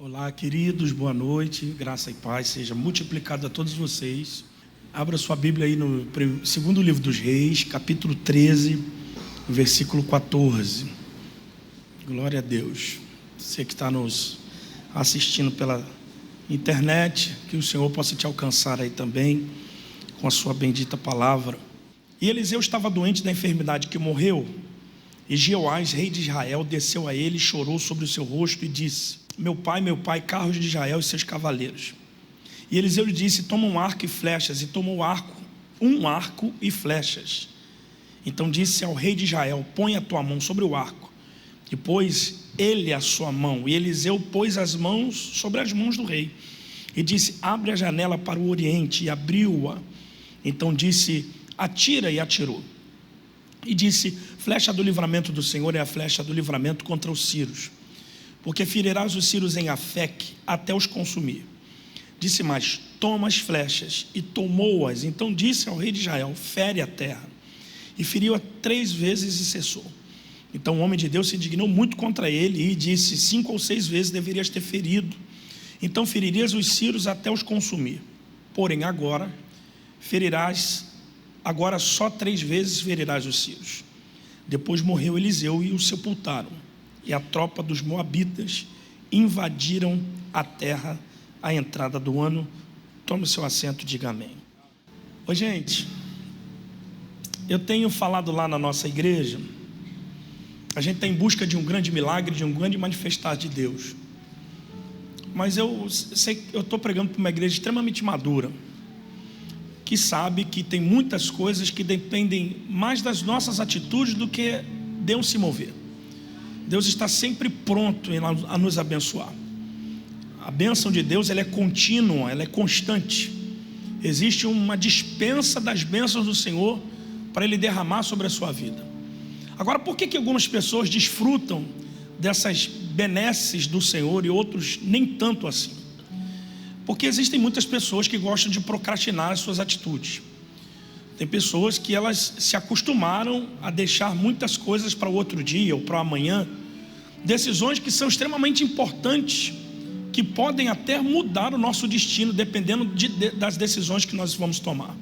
Olá, queridos, boa noite, graça e paz seja multiplicado a todos vocês. Abra sua Bíblia aí no segundo livro dos Reis, capítulo 13, versículo 14. Glória a Deus. Você que está nos assistindo pela internet, que o Senhor possa te alcançar aí também com a sua bendita palavra. E Eliseu estava doente da enfermidade que morreu, e Jeoás, rei de Israel, desceu a ele, chorou sobre o seu rosto e disse: meu pai, carros de Israel e seus cavaleiros. E Eliseu lhe disse: toma um arco e flechas. E tomou um arco e flechas. Então disse ao rei de Israel: põe a tua mão sobre o arco. E pôs ele a sua mão, e Eliseu pôs as mãos sobre as mãos do rei, e disse: abre a janela para o oriente. E abriu-a. Então disse: atira, e atirou. E disse: flecha do livramento do Senhor é a flecha do livramento contra os sírios, porque ferirás os sírios em Afeque até os consumir. Disse mais: toma as flechas. E tomou-as. Então disse ao rei de Israel: fere a terra. E feriu-a 3 vezes e cessou. Então o homem de Deus se indignou muito contra ele e disse: 5 ou 6 vezes deverias ter ferido, então feririas os sírios até os consumir. Porém agora só 3 vezes ferirás os sírios. Depois morreu Eliseu e o sepultaram. E a tropa dos moabitas invadiram a terra à entrada do ano. Tome o seu assento e diga amém. Oi, gente, eu tenho falado lá na nossa igreja, a gente está em busca de um grande milagre, de um grande manifestar de Deus. Mas eu estou pregando para uma igreja extremamente madura, que sabe que tem muitas coisas que dependem mais das nossas atitudes do que Deus se mover. Deus está sempre pronto a nos abençoar. A bênção de Deus, ela é contínua, ela é constante. Existe uma dispensa das bênçãos do Senhor para Ele derramar sobre a sua vida. Agora, por que algumas pessoas desfrutam dessas benesses do Senhor e outros nem tanto assim? Porque existem muitas pessoas que gostam de procrastinar as suas atitudes. Tem pessoas que elas se acostumaram a deixar muitas coisas para o outro dia ou para o amanhã. Decisões que são extremamente importantes, que podem até mudar o nosso destino, dependendo das decisões que nós vamos tomar.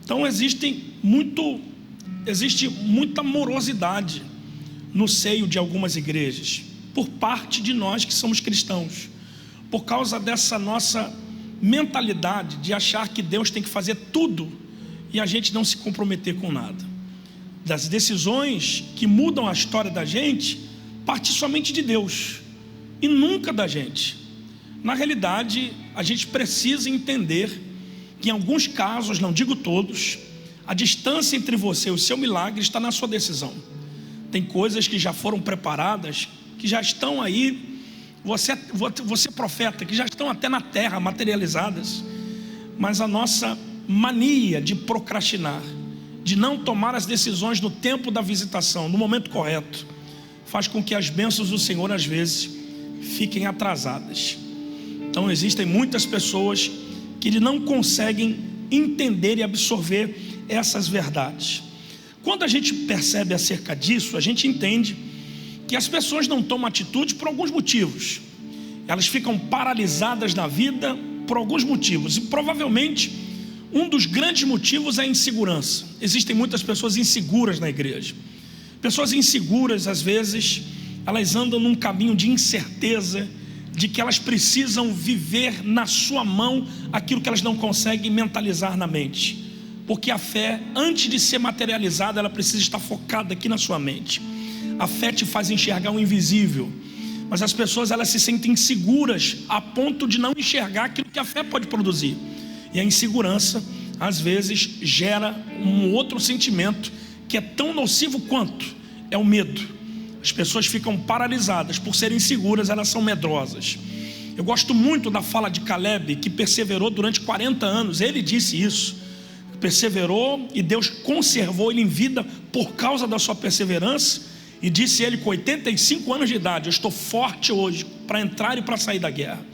Então existe muita morosidade no seio de algumas igrejas, por parte de nós que somos cristãos, por causa dessa nossa mentalidade de achar que Deus tem que fazer tudo e a gente não se comprometer com nada. Das decisões que mudam a história da gente, parte somente de Deus e nunca da gente. Na realidade, a gente precisa entender que em alguns casos, não digo todos, a distância entre você e o seu milagre está na sua decisão. Tem coisas que já foram preparadas, que já estão aí, você profeta, que já estão até na terra materializadas, mas a nossa mania de procrastinar, de não tomar as decisões no tempo da visitação, no momento correto, faz com que as bênçãos do Senhor às vezes fiquem atrasadas. Então existem muitas pessoas que não conseguem entender e absorver essas verdades. Quando a gente percebe acerca disso, a gente entende que as pessoas não tomam atitude por alguns motivos. Elas ficam paralisadas na vida por alguns motivos, e provavelmente um dos grandes motivos é a insegurança. Existem muitas pessoas inseguras na igreja. Pessoas inseguras, às vezes, elas andam num caminho de incerteza, de que elas precisam viver na sua mão aquilo que elas não conseguem mentalizar na mente. Porque a fé, antes de ser materializada, ela precisa estar focada aqui na sua mente. A fé te faz enxergar o invisível, mas as pessoas elas se sentem inseguras a ponto de não enxergar aquilo que a fé pode produzir. E a insegurança, às vezes, gera um outro sentimento que é tão nocivo quanto é o medo. As pessoas ficam paralisadas por serem inseguras, elas são medrosas. Eu gosto muito da fala de Caleb, que perseverou durante 40 anos. Ele disse isso, perseverou e Deus conservou ele em vida por causa da sua perseverança. E disse ele com 85 anos de idade: eu estou forte hoje para entrar e para sair da guerra.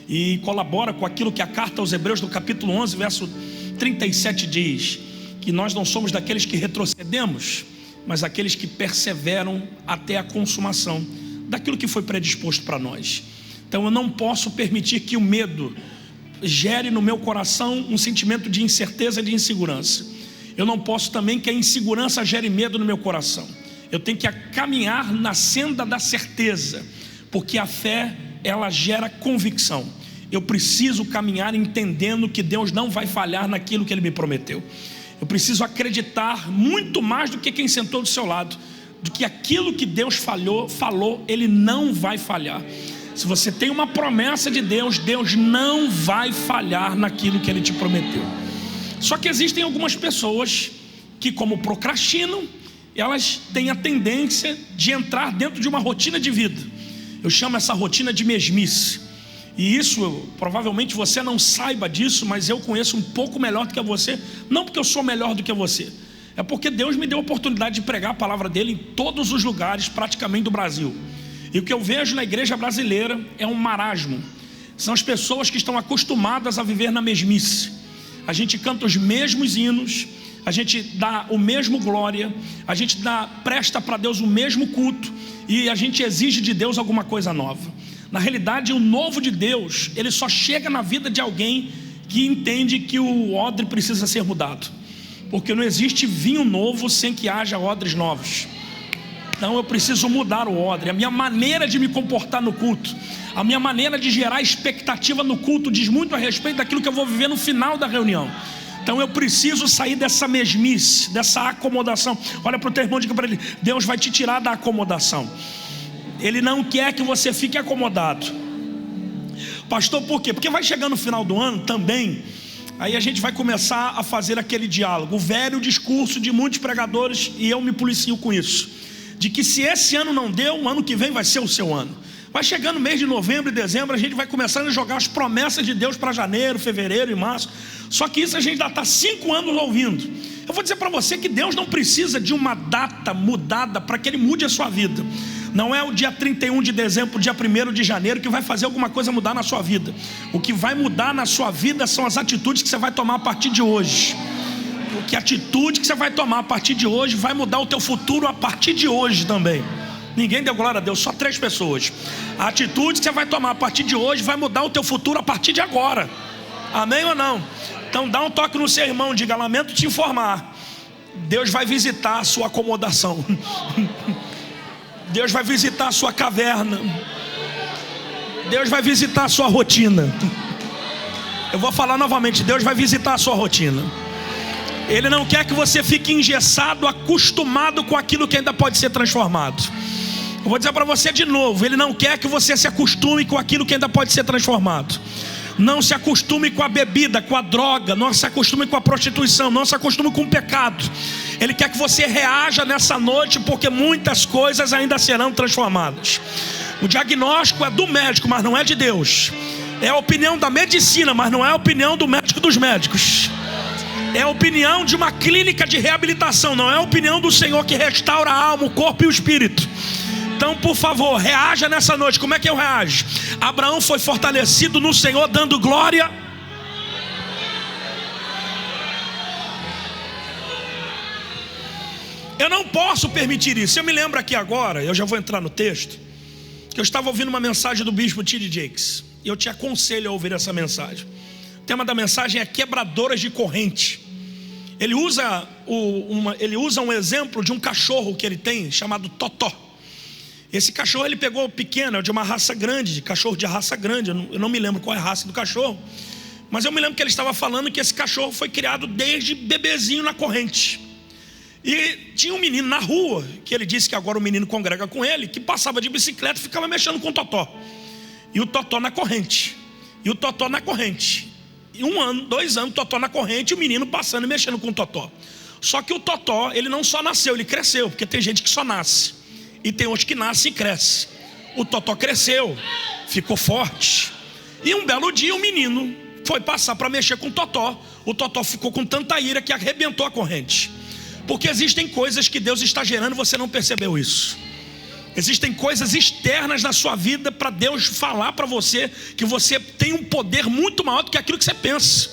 E colabora com aquilo que a carta aos Hebreus do capítulo 11, verso 37 diz, que nós não somos daqueles que retrocedemos, mas aqueles que perseveram até a consumação daquilo que foi predisposto para nós. Então eu não posso permitir que o medo gere no meu coração um sentimento de incerteza e de insegurança. Eu não posso também que a insegurança gere medo no meu coração. Eu tenho que caminhar na senda da certeza, porque a fé, ela gera convicção. Eu preciso caminhar entendendo que Deus não vai falhar naquilo que Ele me prometeu. Eu preciso acreditar muito mais do que quem sentou do seu lado, do que aquilo que Deus falou, Ele não vai falhar. Se você tem uma promessa de Deus, Deus não vai falhar naquilo que Ele te prometeu. Só que existem algumas pessoas que, como procrastinam, elas têm a tendência de entrar dentro de uma rotina de vida. Eu chamo essa rotina de mesmice. E isso, provavelmente você não saiba disso, mas eu conheço um pouco melhor do que você. Não porque eu sou melhor do que você, é porque Deus me deu a oportunidade de pregar a palavra dele em todos os lugares, praticamente do Brasil. E o que eu vejo na igreja brasileira é um marasmo. São as pessoas que estão acostumadas a viver na mesmice. A gente canta os mesmos hinos, a gente dá o mesmo glória, a gente presta para Deus o mesmo culto, e a gente exige de Deus alguma coisa nova. Na realidade, o novo de Deus, ele só chega na vida de alguém que entende que o odre precisa ser mudado, porque não existe vinho novo sem que haja odres novos. Então eu preciso mudar o odre. A minha maneira de me comportar no culto, a minha maneira de gerar expectativa no culto diz muito a respeito daquilo que eu vou viver no final da reunião. Então eu preciso sair dessa mesmice, dessa acomodação. Olha para o teu irmão e diga para ele: Deus vai te tirar da acomodação. Ele não quer que você fique acomodado. Pastor, por quê? Porque vai chegando no final do ano também, aí a gente vai começar a fazer aquele diálogo, o velho discurso de muitos pregadores, e eu me policio com isso, de que se esse ano não deu, o ano que vem vai ser o seu ano. Vai chegando o mês de novembro e dezembro, a gente vai começando a jogar as promessas de Deus para janeiro, fevereiro e março. Só que isso a gente já está 5 anos ouvindo. Eu vou dizer para você que Deus não precisa de uma data mudada para que Ele mude a sua vida. Não é o dia 31 de dezembro, o dia 1º de janeiro que vai fazer alguma coisa mudar na sua vida. O que vai mudar na sua vida são as atitudes que você vai tomar a partir de hoje. Porque a atitude que você vai tomar a partir de hoje vai mudar o teu futuro a partir de hoje também. Ninguém deu glória a Deus, só 3 pessoas. A atitude que você vai tomar a partir de hoje vai mudar o teu futuro a partir de agora. Amém ou não? Então dá um toque no seu irmão, diga: lamento te informar, Deus vai visitar a sua acomodação. Deus vai visitar a sua caverna. Deus vai visitar a sua rotina. Eu vou falar novamente: Deus vai visitar a sua rotina. Ele não quer que você fique engessado, acostumado com aquilo que ainda pode ser transformado. Eu vou dizer para você de novo: Ele não quer que você se acostume com aquilo que ainda pode ser transformado. Não se acostume com a bebida, com a droga. Não se acostume com a prostituição. Não se acostume com o pecado. Ele quer que você reaja nessa noite, porque muitas coisas ainda serão transformadas. O diagnóstico é do médico, mas não é de Deus. É a opinião da medicina, mas não é a opinião do médico dos médicos. É a opinião de uma clínica de reabilitação, não é a opinião do Senhor que restaura a alma, o corpo e o espírito. Então, por favor, reaja nessa noite. Como é que eu reajo? Abraão foi fortalecido no Senhor, dando glória. Eu não posso permitir isso. Eu me lembro aqui agora, eu já vou entrar no texto, que eu estava ouvindo uma mensagem do bispo T.D. Jakes, e eu te aconselho a ouvir essa mensagem. O tema da mensagem é quebradoras de corrente. Ele usa um exemplo de um cachorro que ele tem, chamado Totó. Esse cachorro ele pegou pequeno, é de uma raça grande, cachorro de raça grande. Eu não me lembro qual é a raça do cachorro, mas eu me lembro que ele estava falando que esse cachorro foi criado desde bebezinho na corrente. E tinha um menino na rua, que ele disse que agora o menino congrega com ele, que passava de bicicleta e ficava mexendo com o Totó. E o Totó na corrente. E o Totó na corrente. E 1 ano, 2 anos, o Totó na corrente, e o menino passando e mexendo com o Totó. Só que o Totó, ele não só nasceu, ele cresceu. Porque tem gente que só nasce, e tem outros que nascem e crescem. O Totó cresceu, ficou forte. E um belo dia o menino foi passar para mexer com o Totó. O Totó ficou com tanta ira que arrebentou a corrente. Porque existem coisas que Deus está gerando e você não percebeu isso. Existem coisas externas na sua vida para Deus falar para você que você tem um poder muito maior do que aquilo que você pensa.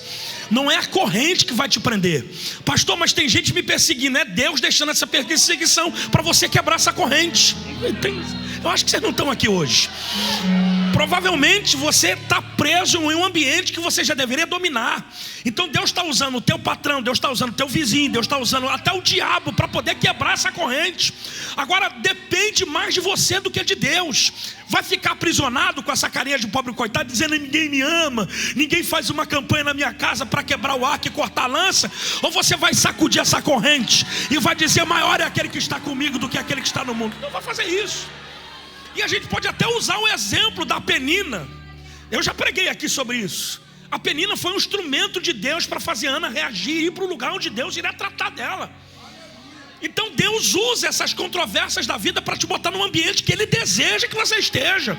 Não é a corrente que vai te prender. Pastor, mas tem gente me perseguindo. É Deus deixando essa perseguição para você quebrar essa corrente. Eu acho que vocês não estão aqui hoje. provavelmente você está preso em um ambiente que você já deveria dominar. Então Deus está usando o teu patrão, Deus está usando o teu vizinho, Deus está usando até o diabo para poder quebrar essa corrente. Agora depende mais de você do que de Deus. Vai ficar aprisionado com essa carinha de pobre coitado, dizendo ninguém me ama, ninguém faz uma campanha na minha casa para quebrar o arco e cortar a lança? Ou você vai sacudir essa corrente e vai dizer maior é aquele que está comigo do que aquele que está no mundo? Não vai fazer isso. E a gente pode até usar o exemplo da Penina. Eu já preguei aqui sobre isso. A Penina foi um instrumento de Deus para fazer Ana reagir e ir para o lugar onde Deus iria tratar dela. Então Deus usa essas controvérsias da vida para te botar num ambiente que Ele deseja que você esteja.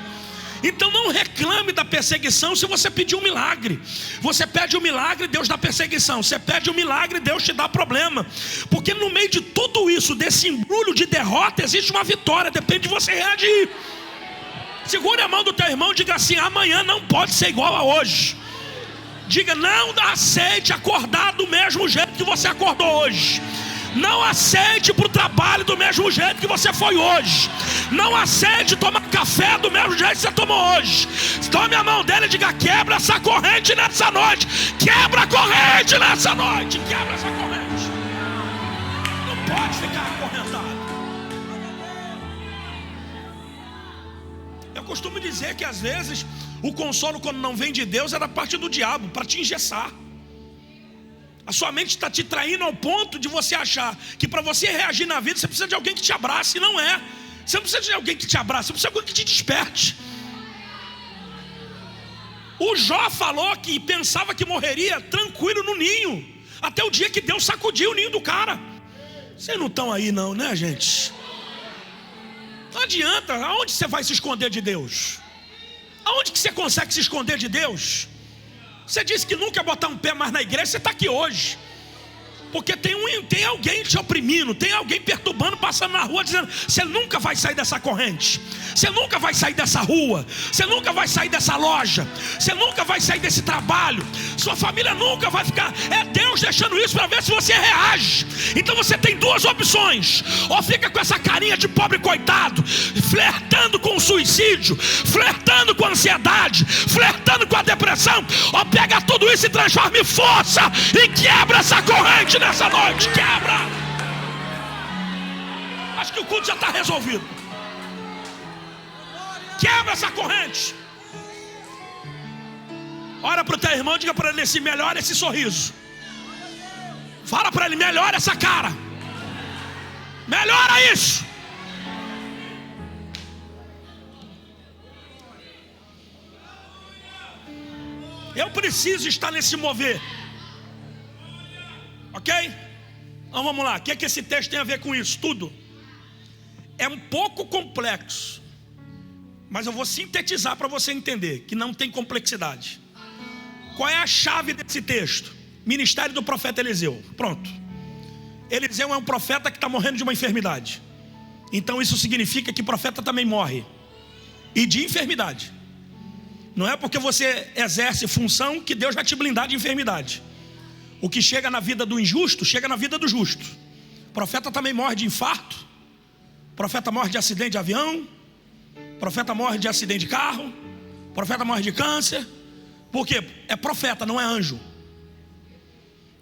Então não reclame da perseguição se você pedir um milagre. Você pede um milagre, Deus dá perseguição. Você pede um milagre, Deus te dá problema. Porque no meio de tudo isso, desse embrulho de derrota, existe uma vitória, depende de você reagir. Segure a mão do teu irmão e diga assim: amanhã não pode ser igual a hoje. Diga: não aceite acordar do mesmo jeito que você acordou hoje. Não aceite para o trabalho do mesmo jeito que você foi hoje. Não aceite tomar café do mesmo jeito que você tomou hoje. Tome a mão dele e diga: quebra essa corrente nessa noite. Quebra a corrente nessa noite. Quebra essa corrente. Não pode ficar acorrentado. Eu costumo dizer que às vezes o consolo, quando não vem de Deus, é da parte do diabo, para te engessar. A sua mente está te traindo ao ponto de você achar que para você reagir na vida você precisa de alguém que te abrace. E não é. Você não precisa de alguém que te abrace, você precisa de alguém que te desperte. O Jó falou que pensava que morreria tranquilo no ninho, até o dia que Deus sacudiu o ninho do cara. Vocês não estão aí não, né, gente? Não adianta. Aonde você vai se esconder de Deus? Aonde que você consegue se esconder de Deus? Você disse que nunca ia botar um pé mais na igreja, você está aqui hoje. Porque tem alguém te oprimindo, tem alguém perturbando, passando na rua, dizendo: você nunca vai sair dessa corrente, você nunca vai sair dessa rua, você nunca vai sair dessa loja, você nunca vai sair desse trabalho, sua família nunca vai ficar. É Deus deixando isso para ver se você reage. Então você tem duas opções: ou fica com essa carinha de pobre coitado, flertando com o suicídio, flertando com a ansiedade, flertando com a depressão, ou pega tudo isso e transforma em força e quebra essa corrente nessa noite. Quebra. Acho que o culto já está resolvido. Quebra essa corrente. Ora para o teu irmão, diga para ele assim: melhora esse sorriso. Fala para ele: melhora essa cara. Melhora isso. Eu preciso estar nesse mover. Ok? Então vamos lá. O que esse texto tem a ver com isso? Tudo. É um pouco complexo, mas eu vou sintetizar para você entender que não tem complexidade. Qual é a chave desse texto? Ministério do profeta Eliseu. Pronto. Eliseu é um profeta que está morrendo de uma enfermidade. Então isso significa que profeta também morre. E de enfermidade. Não é porque você exerce função que Deus vai te blindar de enfermidade. O que chega na vida do injusto, chega na vida do justo. Profeta também morre de infarto. Profeta morre de acidente de avião. Profeta morre de acidente de carro. Profeta morre de câncer. Por quê? É profeta, não é anjo.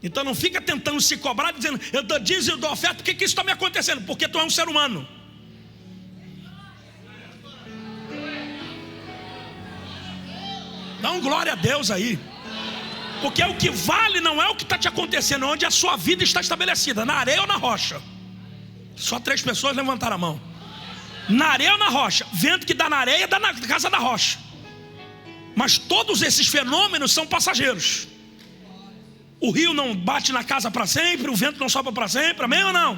Então não fica tentando se cobrar, dizendo: eu dou dízimo, eu dou oferta, por que isso está me acontecendo? Porque tu é um ser humano. Dá um glória a Deus aí. Porque o que vale não é o que está te acontecendo, é onde a sua vida está estabelecida, na areia ou na rocha. Só 3 pessoas levantaram a mão. Na areia ou na rocha? Vento que dá na areia, dá na casa da rocha. Mas todos esses fenômenos são passageiros. O rio não bate na casa para sempre, o vento não sopra para sempre, amém ou não?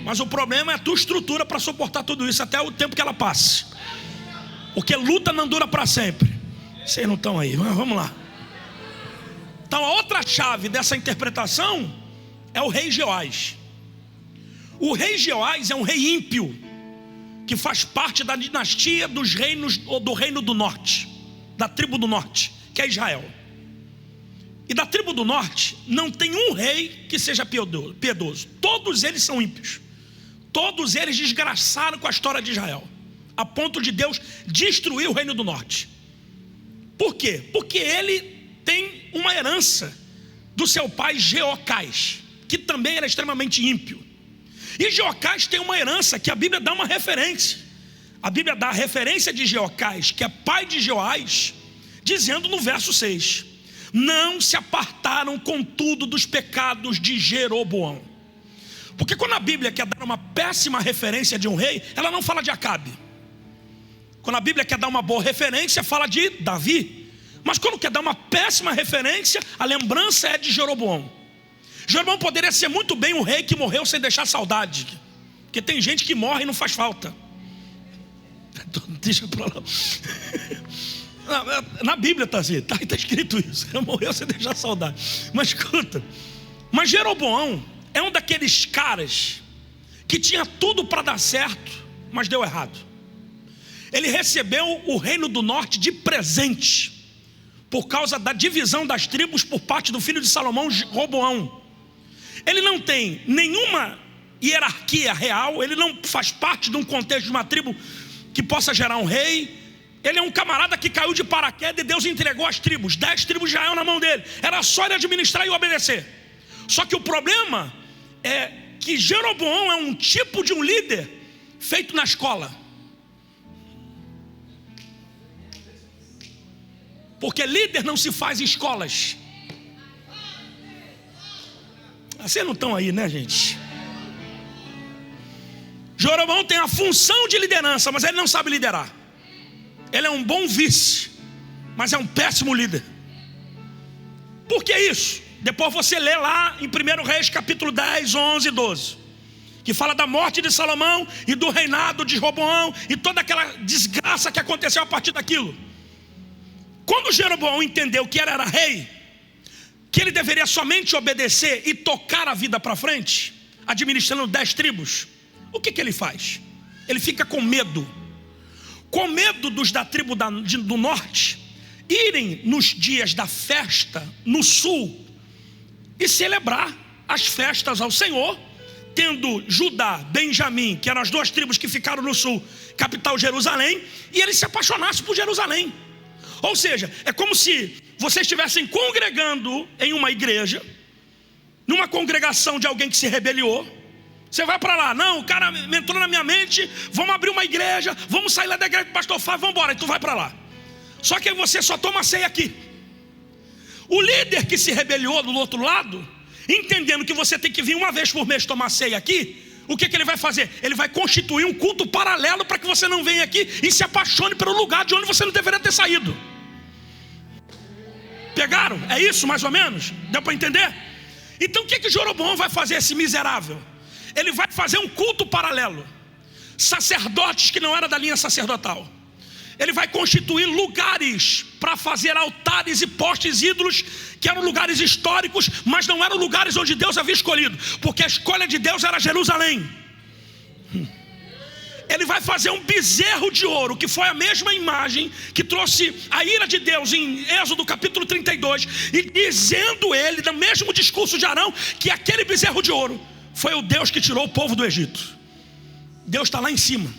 Mas o problema é a tua estrutura para suportar tudo isso até o tempo que ela passe. Porque luta não dura para sempre. Vocês não estão aí, mas vamos lá. Então a outra chave dessa interpretação é o rei Jeoás. O rei Jeoás é um rei ímpio, que faz parte da dinastia dos reinos, ou do reino do norte, da tribo do norte, que é Israel. E da tribo do norte não tem um rei que seja piedoso. Todos eles são ímpios. Todos eles desgraçaram com a história de Israel. a ponto de Deus destruir o reino do norte. Por quê? Porque ele tem uma herança do seu pai Jeocás, que também era extremamente ímpio. E Jeocás tem uma herança que a Bíblia dá uma referência. A Bíblia dá a referência de Jeocás, que é pai de Joás, dizendo no verso 6: não se apartaram contudo dos pecados de Jeroboão. Porque quando a Bíblia quer dar uma péssima referência de um rei, ela não fala de Acabe. Quando a Bíblia quer dar uma boa referência, fala de Davi. Mas quando quer dar uma péssima referência, a lembrança é de Jeroboão. Jeroboão poderia ser muito bem um rei que morreu sem deixar saudade, porque tem gente que morre e não faz falta. Deixa pra lá. Na Bíblia está assim, tá escrito isso. Ele morreu sem deixar saudade. Mas escuta, mas Jeroboão é um daqueles caras que tinha tudo para dar certo, mas deu errado. Ele recebeu o reino do norte de presente, por causa da divisão das tribos por parte do filho de Salomão, Roboão. Ele não tem nenhuma hierarquia real, ele não faz parte de um contexto de uma tribo que possa gerar um rei. Ele é um camarada que caiu de paraquedas e Deus entregou as tribos, 10 tribos de Israel na mão dele. Era só ele administrar e obedecer. Só que o problema é que Jeroboão é um tipo de um líder feito na escola. Porque líder não se faz em escolas. Vocês não estão aí, né, gente? Jeroboão tem a função de liderança, mas ele não sabe liderar. Ele é um bom vice, mas é um péssimo líder. Por que isso? Depois você lê lá em 1 Reis capítulo 10, 11 e 12, que fala da morte de Salomão e do reinado de Roboão e toda aquela desgraça que aconteceu a partir daquilo. Quando Jeroboão entendeu que ele era rei, que ele deveria somente obedecer e tocar a vida para frente, administrando 10 tribos, o que ele faz? Ele fica com medo. Com medo dos da tribo do norte irem nos dias da festa no sul e celebrar as festas ao Senhor, tendo Judá, Benjamim, que eram as 2 tribos que ficaram no sul, capital Jerusalém, e eles se apaixonassem por Jerusalém. Ou seja, é como se vocês estivessem congregando em uma igreja, numa congregação de alguém que se rebeliou. Você vai para lá, não, o cara entrou na minha mente, vamos abrir uma igreja, vamos sair lá da igreja do pastor Fábio, vamos embora, e tu vai para lá. Só que você só toma ceia aqui. O líder que se rebeliou do outro lado, entendendo que você tem que vir uma vez por mês tomar ceia aqui, o que ele vai fazer? Ele vai constituir um culto paralelo para que você não venha aqui e se apaixone pelo lugar de onde você não deveria ter saído. Pegaram? É isso mais ou menos? Deu para entender? Então o que Jeroboão vai fazer, esse miserável? Ele vai fazer um culto paralelo, sacerdotes que não eram da linha sacerdotal. Ele vai constituir lugares para fazer altares e postes ídolos, que eram lugares históricos, mas não eram lugares onde Deus havia escolhido, porque a escolha de Deus era Jerusalém. Ele vai fazer um bezerro de ouro, que foi a mesma imagem que trouxe a ira de Deus em Êxodo capítulo 32, e dizendo ele, no mesmo discurso de Arão, que aquele bezerro de ouro foi o Deus que tirou o povo do Egito. Deus está lá em cima.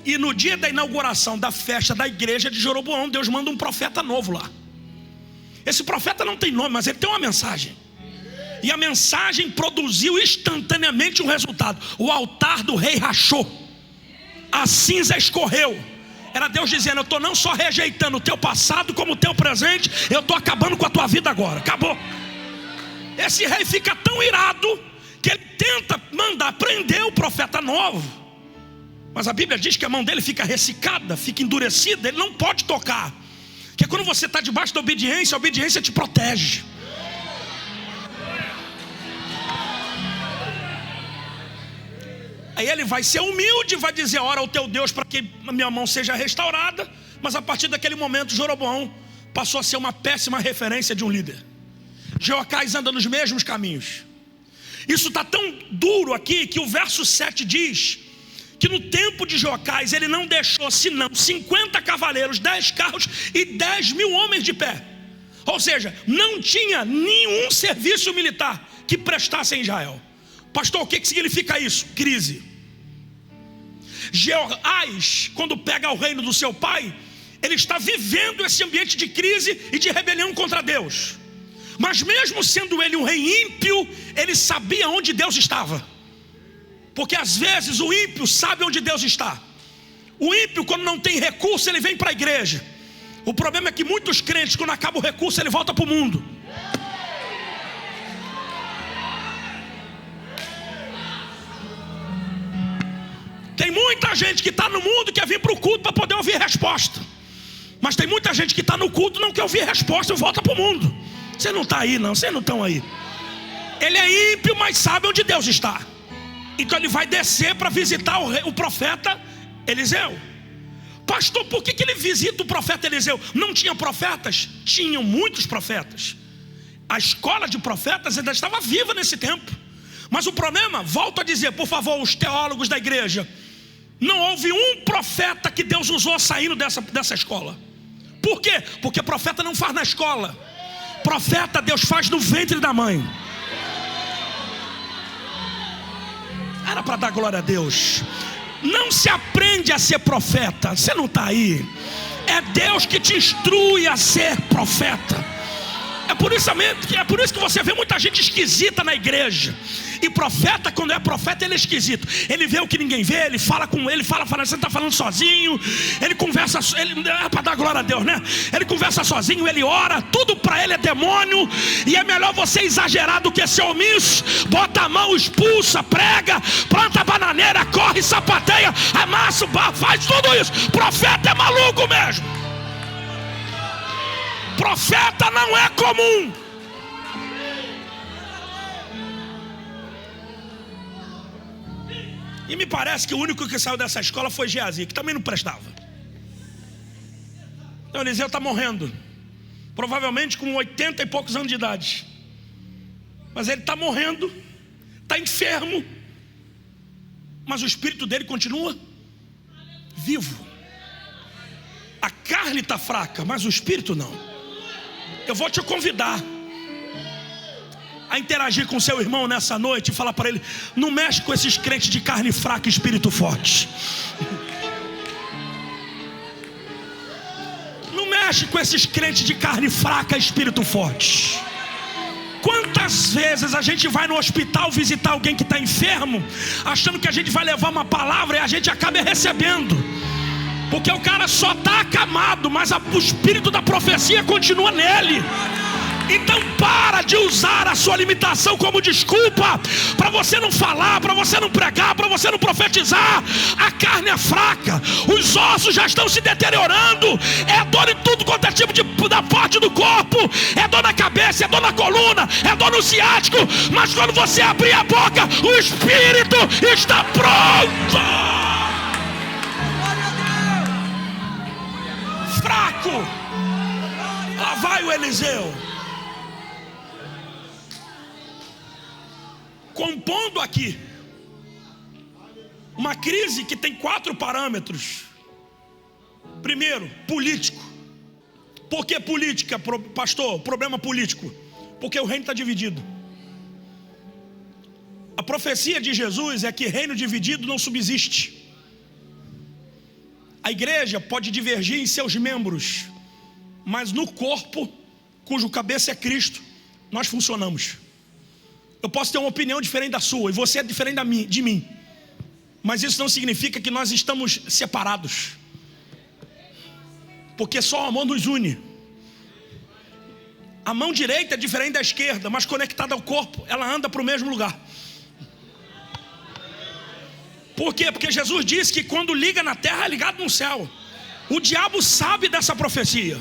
E no dia da inauguração da festa da igreja de Jeroboão, Deus manda um profeta novo lá. Esse profeta não tem nome, mas ele tem uma mensagem. E a mensagem produziu instantaneamente um resultado. O altar do rei rachou, a cinza escorreu. Era Deus dizendo: eu estou não só rejeitando o teu passado, como o teu presente, eu estou acabando com a tua vida agora. Acabou. Esse rei fica tão irado que ele tenta mandar prender o profeta novo, mas a Bíblia diz que a mão dele fica ressecada, fica endurecida, ele não pode tocar. Porque quando você está debaixo da obediência, a obediência te protege. Aí ele vai ser humilde, vai dizer: ora ao teu Deus para que a minha mão seja restaurada. Mas a partir daquele momento, Jeroboão passou a ser uma péssima referência de um líder. Jeocás anda nos mesmos caminhos. Isso está tão duro aqui que o verso 7 diz que no tempo de Jeocás ele não deixou senão 50 cavaleiros, 10 carros e 10 mil homens de pé. Ou seja, não tinha nenhum serviço militar que prestasse em Israel. Pastor, o que significa isso? Crise. Jeoás, quando pega o reino do seu pai, ele está vivendo esse ambiente de crise e de rebelião contra Deus. Mas mesmo sendo ele um rei ímpio, ele sabia onde Deus estava. Porque às vezes o ímpio sabe onde Deus está. O ímpio, quando não tem recurso, ele vem para a igreja. O problema é que muitos crentes, quando acaba o recurso, ele volta para o mundo. Tem muita gente que está no mundo e quer vir para o culto para poder ouvir resposta. Mas tem muita gente que está no culto e não quer ouvir resposta e volta para o mundo. Você não está aí não, vocês não estão aí. Ele é ímpio, mas sabe onde Deus está. Então ele vai descer para visitar o profeta Eliseu. Pastor, por que ele visita o profeta Eliseu? Não tinha profetas? Tinham muitos profetas. A escola de profetas ainda estava viva nesse tempo. Mas o problema, volto a dizer, por favor, os teólogos da igreja, não houve um profeta que Deus usou saindo dessa escola. Por quê? Porque profeta não faz na escola. Profeta Deus faz no ventre da mãe. Era para dar glória a Deus. Não se aprende a ser profeta. Você não está aí. É Deus que te instrui a ser profeta. É por isso que você vê muita gente esquisita na igreja. E profeta, quando é profeta, ele é esquisito. Ele vê o que ninguém vê, ele fala com ele, fala, você está falando sozinho. Ele conversa, é para dar glória a Deus, né? Ele conversa sozinho, ele ora, tudo para ele é demônio. E é melhor você exagerar do que ser omisso. Bota a mão, expulsa, prega, planta bananeira, corre, sapateia, amassa o barro, faz tudo isso. Profeta é maluco mesmo. Profeta não é comum. E me parece que o único que saiu dessa escola foi Geazi, que também não prestava. Então Eliseu está morrendo, provavelmente com 80 e poucos anos de idade. Mas ele está morrendo, está enfermo, mas o espírito dele continua vivo. A carne está fraca, mas o espírito não. Eu vou te convidar a interagir com seu irmão nessa noite e falar para ele: não mexe com esses crentes de carne fraca e espírito forte. Não mexe com esses crentes de carne fraca e espírito forte. Quantas vezes a gente vai no hospital visitar alguém que está enfermo, achando que a gente vai levar uma palavra e a gente acaba recebendo, porque o cara só está acamado, mas o espírito da profecia continua nele. Então para de usar a sua limitação como desculpa para você não falar, para você não pregar, para você não profetizar. A carne é fraca, os ossos já estão se deteriorando, é dor em tudo quanto é tipo da parte do corpo, é dor na cabeça, é dor na coluna, é dor no ciático. Mas quando você abrir a boca, o espírito está pronto. Fraco. Lá vai o Eliseu, compondo aqui uma crise que tem 4 parâmetros. Primeiro, político. Por que política, pastor? Problema político. Porque o reino está dividido. A profecia de Jesus é que reino dividido não subsiste. A igreja pode divergir em seus membros, mas no corpo, cujo cabeça é Cristo, nós funcionamos. Eu posso ter uma opinião diferente da sua, e você é diferente de mim, mas isso não significa que nós estamos separados, porque só o amor nos une. A mão direita é diferente da esquerda, mas conectada ao corpo, ela anda para o mesmo lugar. Por quê? Porque Jesus disse que quando liga na terra é ligado no céu. O diabo sabe dessa profecia,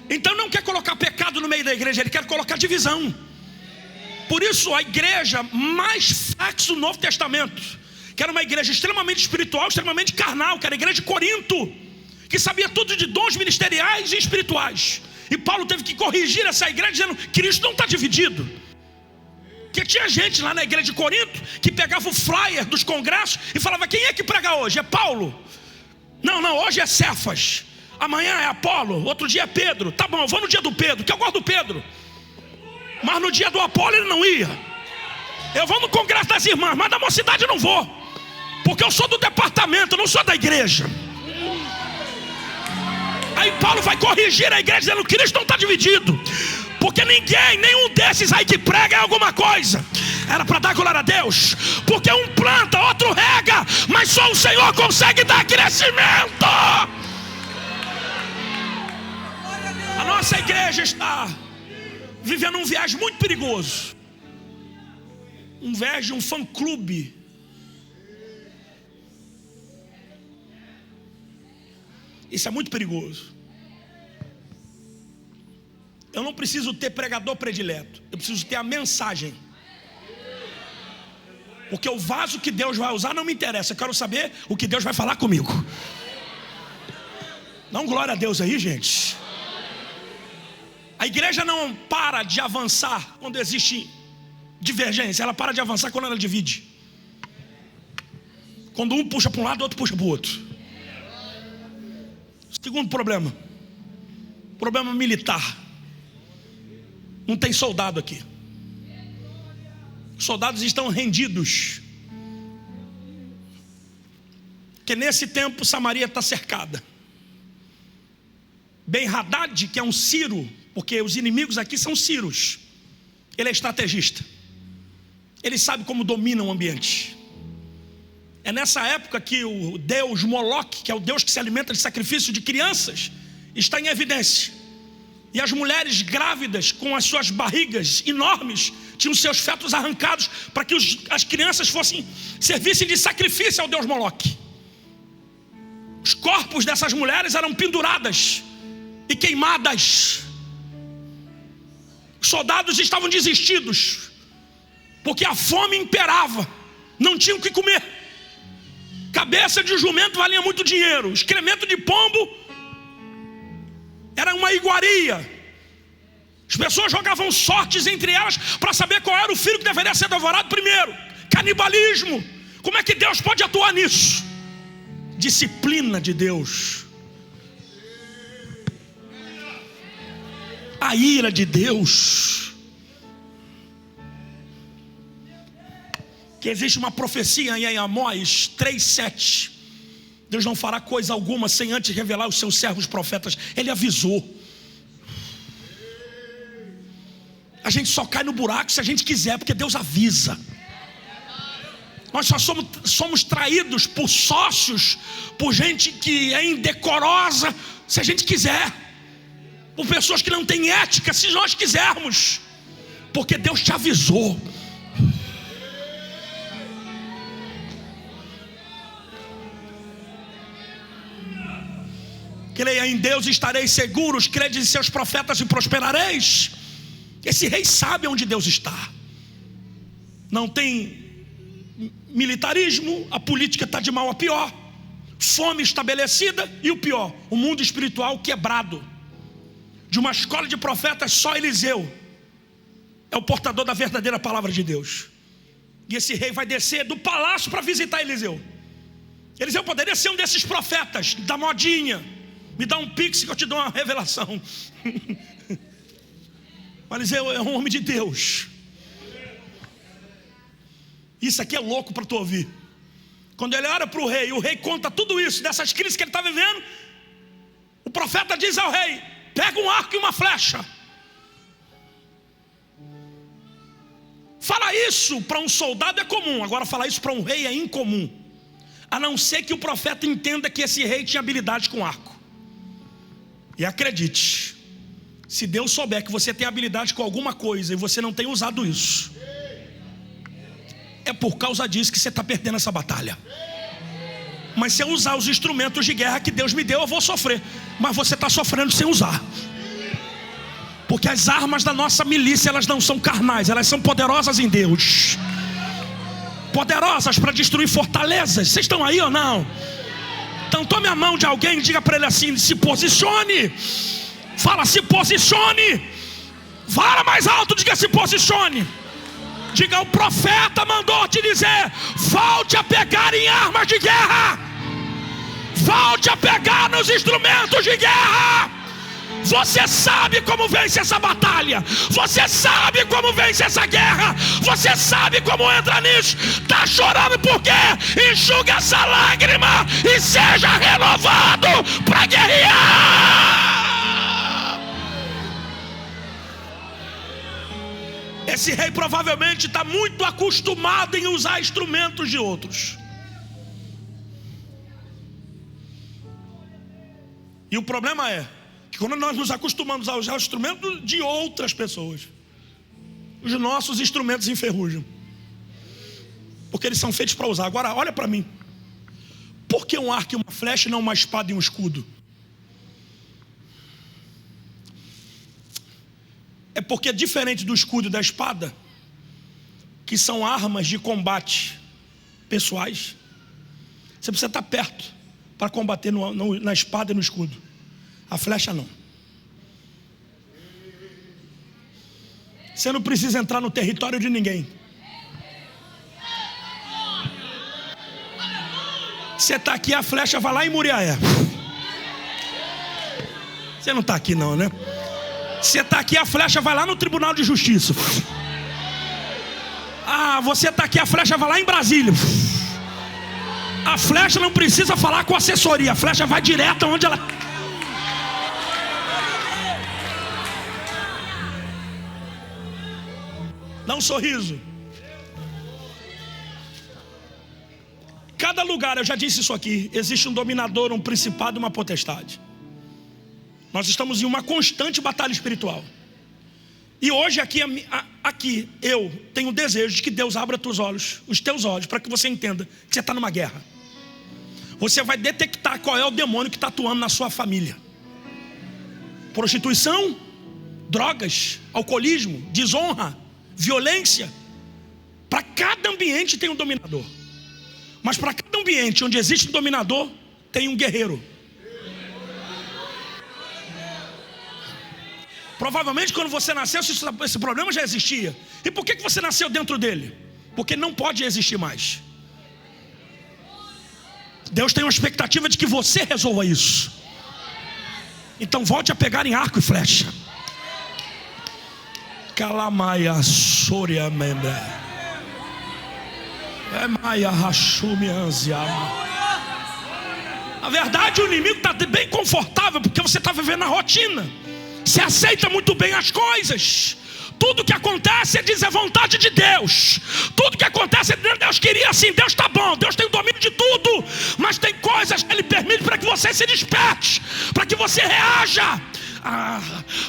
então não quer colocar pecado no meio da igreja, ele quer colocar divisão. Por isso a igreja mais flexa do Novo Testamento, que era uma igreja extremamente espiritual, extremamente carnal, que era a igreja de Corinto, que sabia tudo de dons ministeriais e espirituais. E Paulo teve que corrigir essa igreja, dizendo que Cristo não está dividido. Porque tinha gente lá na igreja de Corinto que pegava o flyer dos congressos e falava: quem é que prega hoje? É Paulo? Não, hoje é Cefas, amanhã é Apolo, outro dia é Pedro. Tá bom, eu vou no dia do Pedro, que eu gosto do Pedro. Mas no dia do Apolo ele não ia. Eu vou no congresso das irmãs, mas na mocidade eu não vou. Porque eu sou do departamento, eu não sou da igreja. Aí Paulo vai corrigir a igreja dizendo: Cristo não está dividido. Porque nenhum desses aí que prega é alguma coisa. Era para dar glória a Deus. Porque um planta, outro rega, mas só o Senhor consegue dar crescimento. A nossa igreja está vivendo um viés muito perigoso. Um viés de um fã-clube. Isso é muito perigoso. Eu não preciso ter pregador predileto, eu preciso ter a mensagem. Porque o vaso que Deus vai usar não me interessa, eu quero saber o que Deus vai falar comigo. Dá um glória a Deus aí, gente. A igreja não para de avançar quando existe divergência, ela para de avançar quando ela divide. Quando um puxa para um lado, o outro puxa para o outro. Segundo problema militar. Não tem soldado aqui. Os soldados estão rendidos. Porque nesse tempo Samaria está cercada. Ben-Hadad, que é um Ciro, porque os inimigos aqui são Ciros, ele é estrategista. Ele sabe como domina o ambiente. É nessa época que o deus Moloque, que é o deus que se alimenta de sacrifício de crianças, está em evidência. E as mulheres grávidas, com as suas barrigas enormes, tinham seus fetos arrancados para que as crianças servissem de sacrifício ao deus Moloque. Os corpos dessas mulheres eram penduradas e queimadas. Os soldados estavam desistidos, porque a fome imperava, não tinham o que comer. Cabeça de jumento valia muito dinheiro, excremento de pombo era uma iguaria. As pessoas jogavam sortes entre elas para saber qual era o filho que deveria ser devorado primeiro. Canibalismo. Como é que Deus pode atuar nisso? Disciplina de Deus. A ira de Deus. Que existe uma profecia em Amós 3:7. Deus não fará coisa alguma sem antes revelar os seus servos profetas. Ele avisou. A gente só cai no buraco se a gente quiser, porque Deus avisa. Nós só somos traídos por sócios, por gente que é indecorosa, se a gente quiser, por pessoas que não têm ética, se nós quisermos, porque Deus te avisou. Creia em Deus e estareis seguros, crede em seus profetas e prosperareis. Esse rei sabe onde Deus está. Não tem militarismo, a política está de mal a pior, fome estabelecida e o pior, o mundo espiritual quebrado. De uma escola de profetas, só Eliseu é o portador da verdadeira palavra de Deus. E esse rei vai descer do palácio para visitar Eliseu. Eliseu poderia ser um desses profetas da modinha. Me dá um pix que eu te dou uma revelação. Mas Eliseu é um homem de Deus. Isso aqui é louco para tu ouvir. Quando ele olha para o rei, o rei conta tudo isso, dessas crises que ele está vivendo. O profeta diz ao rei: pega um arco e uma flecha. Falar isso para um soldado é comum, agora falar isso para um rei é incomum. A não ser que o profeta entenda que esse rei tinha habilidade com arco. E acredite, se Deus souber que você tem habilidade com alguma coisa e você não tem usado isso, é por causa disso que você está perdendo essa batalha. Mas se eu usar os instrumentos de guerra que Deus me deu, eu vou sofrer. Mas você está sofrendo sem usar. Porque as armas da nossa milícia, elas não são carnais, elas são poderosas em Deus. Poderosas para destruir fortalezas. Vocês estão aí ou não? Então tome a mão de alguém e diga para ele assim: se posicione. Fala, se posicione. Fala mais alto, diga se posicione. Diga: o profeta mandou te dizer: volte a pegar em armas de guerra. Volte a pegar nos instrumentos de guerra. Você sabe como vence essa batalha. Você sabe como vence essa guerra. Você sabe como entra nisso. Está chorando por quê? Enxuga essa lágrima e seja renovado para guerrear. Esse rei provavelmente está muito acostumado em usar instrumentos de outros. E o problema é que quando nós nos acostumamos a usar os instrumentos de outras pessoas, os nossos instrumentos enferrujam, porque eles são feitos para usar. Agora olha para mim. Por que um arco e uma flecha e não uma espada e um escudo? É porque diferente do escudo e da espada, que são armas de combate pessoais, você precisa estar perto para combater na espada e no escudo. A flecha não. Você não precisa entrar no território de ninguém. Você está aqui, a flecha vai lá em Muriaé. Você não está aqui não, né? Você está aqui, a flecha vai lá no Tribunal de Justiça. Ah, você está aqui, a flecha vai lá em Brasília. A flecha não precisa falar com a assessoria. A flecha vai direto onde ela... Dá um sorriso. Cada lugar, eu já disse isso aqui, existe um dominador, um principado e uma potestade. Nós estamos em uma constante batalha espiritual. E hoje aqui eu tenho o desejo de que Deus abra os teus olhos, para que você entenda que você está numa guerra. Você vai detectar qual é o demônio que está atuando na sua família. Prostituição, drogas, alcoolismo, desonra, violência. Para cada ambiente tem um dominador. Mas para cada ambiente onde existe um dominador, tem um guerreiro. Provavelmente quando você nasceu, esse problema já existia. E por que você nasceu dentro dele? Porque não pode existir mais. Deus tem uma expectativa de que você resolva isso. Então volte a pegar em arco e flecha. Calamaia Soria Membra. Na verdade, o inimigo está bem confortável, porque você está vivendo a rotina. Você aceita muito bem as coisas. Tudo que acontece, diz, é vontade de Deus. Tudo que acontece, Deus queria assim. Deus está bom, Deus tem o domínio de tudo. Mas tem coisas que Ele permite para que você se desperte, para que você reaja.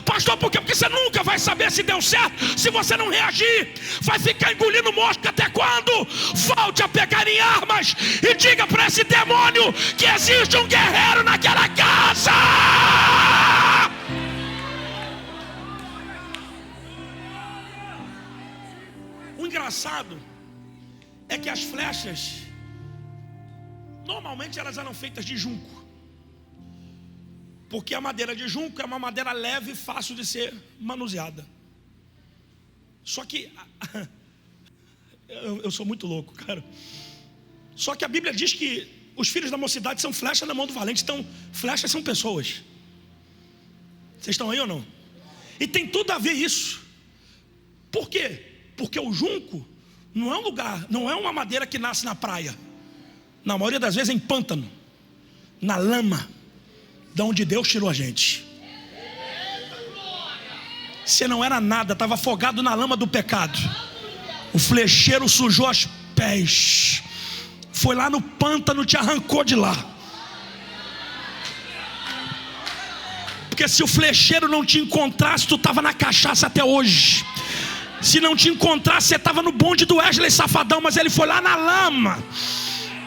Pastor, por quê? Porque você nunca vai saber se deu certo se você não reagir. Vai ficar engolindo mosca até quando? Volte a pegar em armas e diga para esse demônio que existe um guerreiro naquela casa. O engraçado é que as flechas normalmente elas eram feitas de junco, porque a madeira de junco é uma madeira leve e fácil de ser manuseada. Só que eu sou muito louco, cara. Só que a Bíblia diz que os filhos da mocidade são flechas na mão do valente. Então flechas são pessoas. Vocês estão aí ou não? E tem tudo a ver isso. Por quê? Porque o junco não é um lugar, não é uma madeira que nasce na praia. Na maioria das vezes é em pântano, na lama, de onde Deus tirou a gente. Você não era nada, estava afogado na lama do pecado. O flecheiro sujou os pés, foi lá no pântano, te arrancou de lá. Porque se o flecheiro não te encontrasse, tu estava na cachaça até hoje. Se não te encontrasse, você estava no bonde do Wesley Safadão. Mas ele foi lá na lama,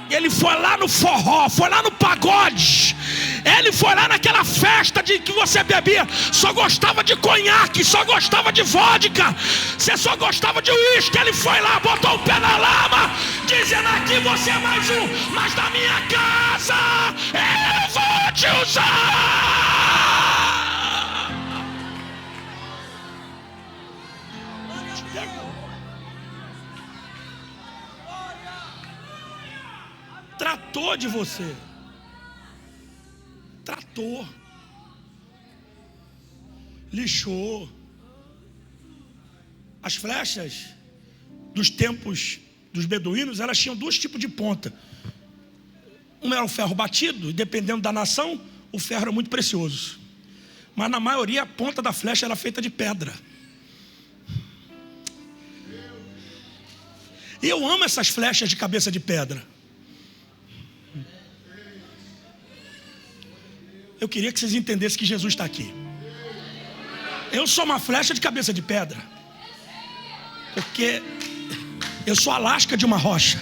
ele foi lá no forró, foi lá no pagode, ele foi lá naquela festa de que você bebia, só gostava de conhaque, só gostava de vodka, você só gostava de uísque. Ele foi lá, botou o pé na lama, dizendo: aqui você é mais um, mas da minha casa eu vou te usar. Tratou de você. Tratou. lixou. As flechas dos tempos dos beduínos, elas tinham dois tipos de ponta. Um era o ferro batido, e dependendo da nação, o ferro era muito precioso. Mas na maioria a ponta da flecha era feita de pedra. E eu amo essas flechas de cabeça de pedra. Eu queria que vocês entendessem que Jesus está aqui. Eu sou uma flecha de cabeça de pedra, porque eu sou a lasca de uma rocha.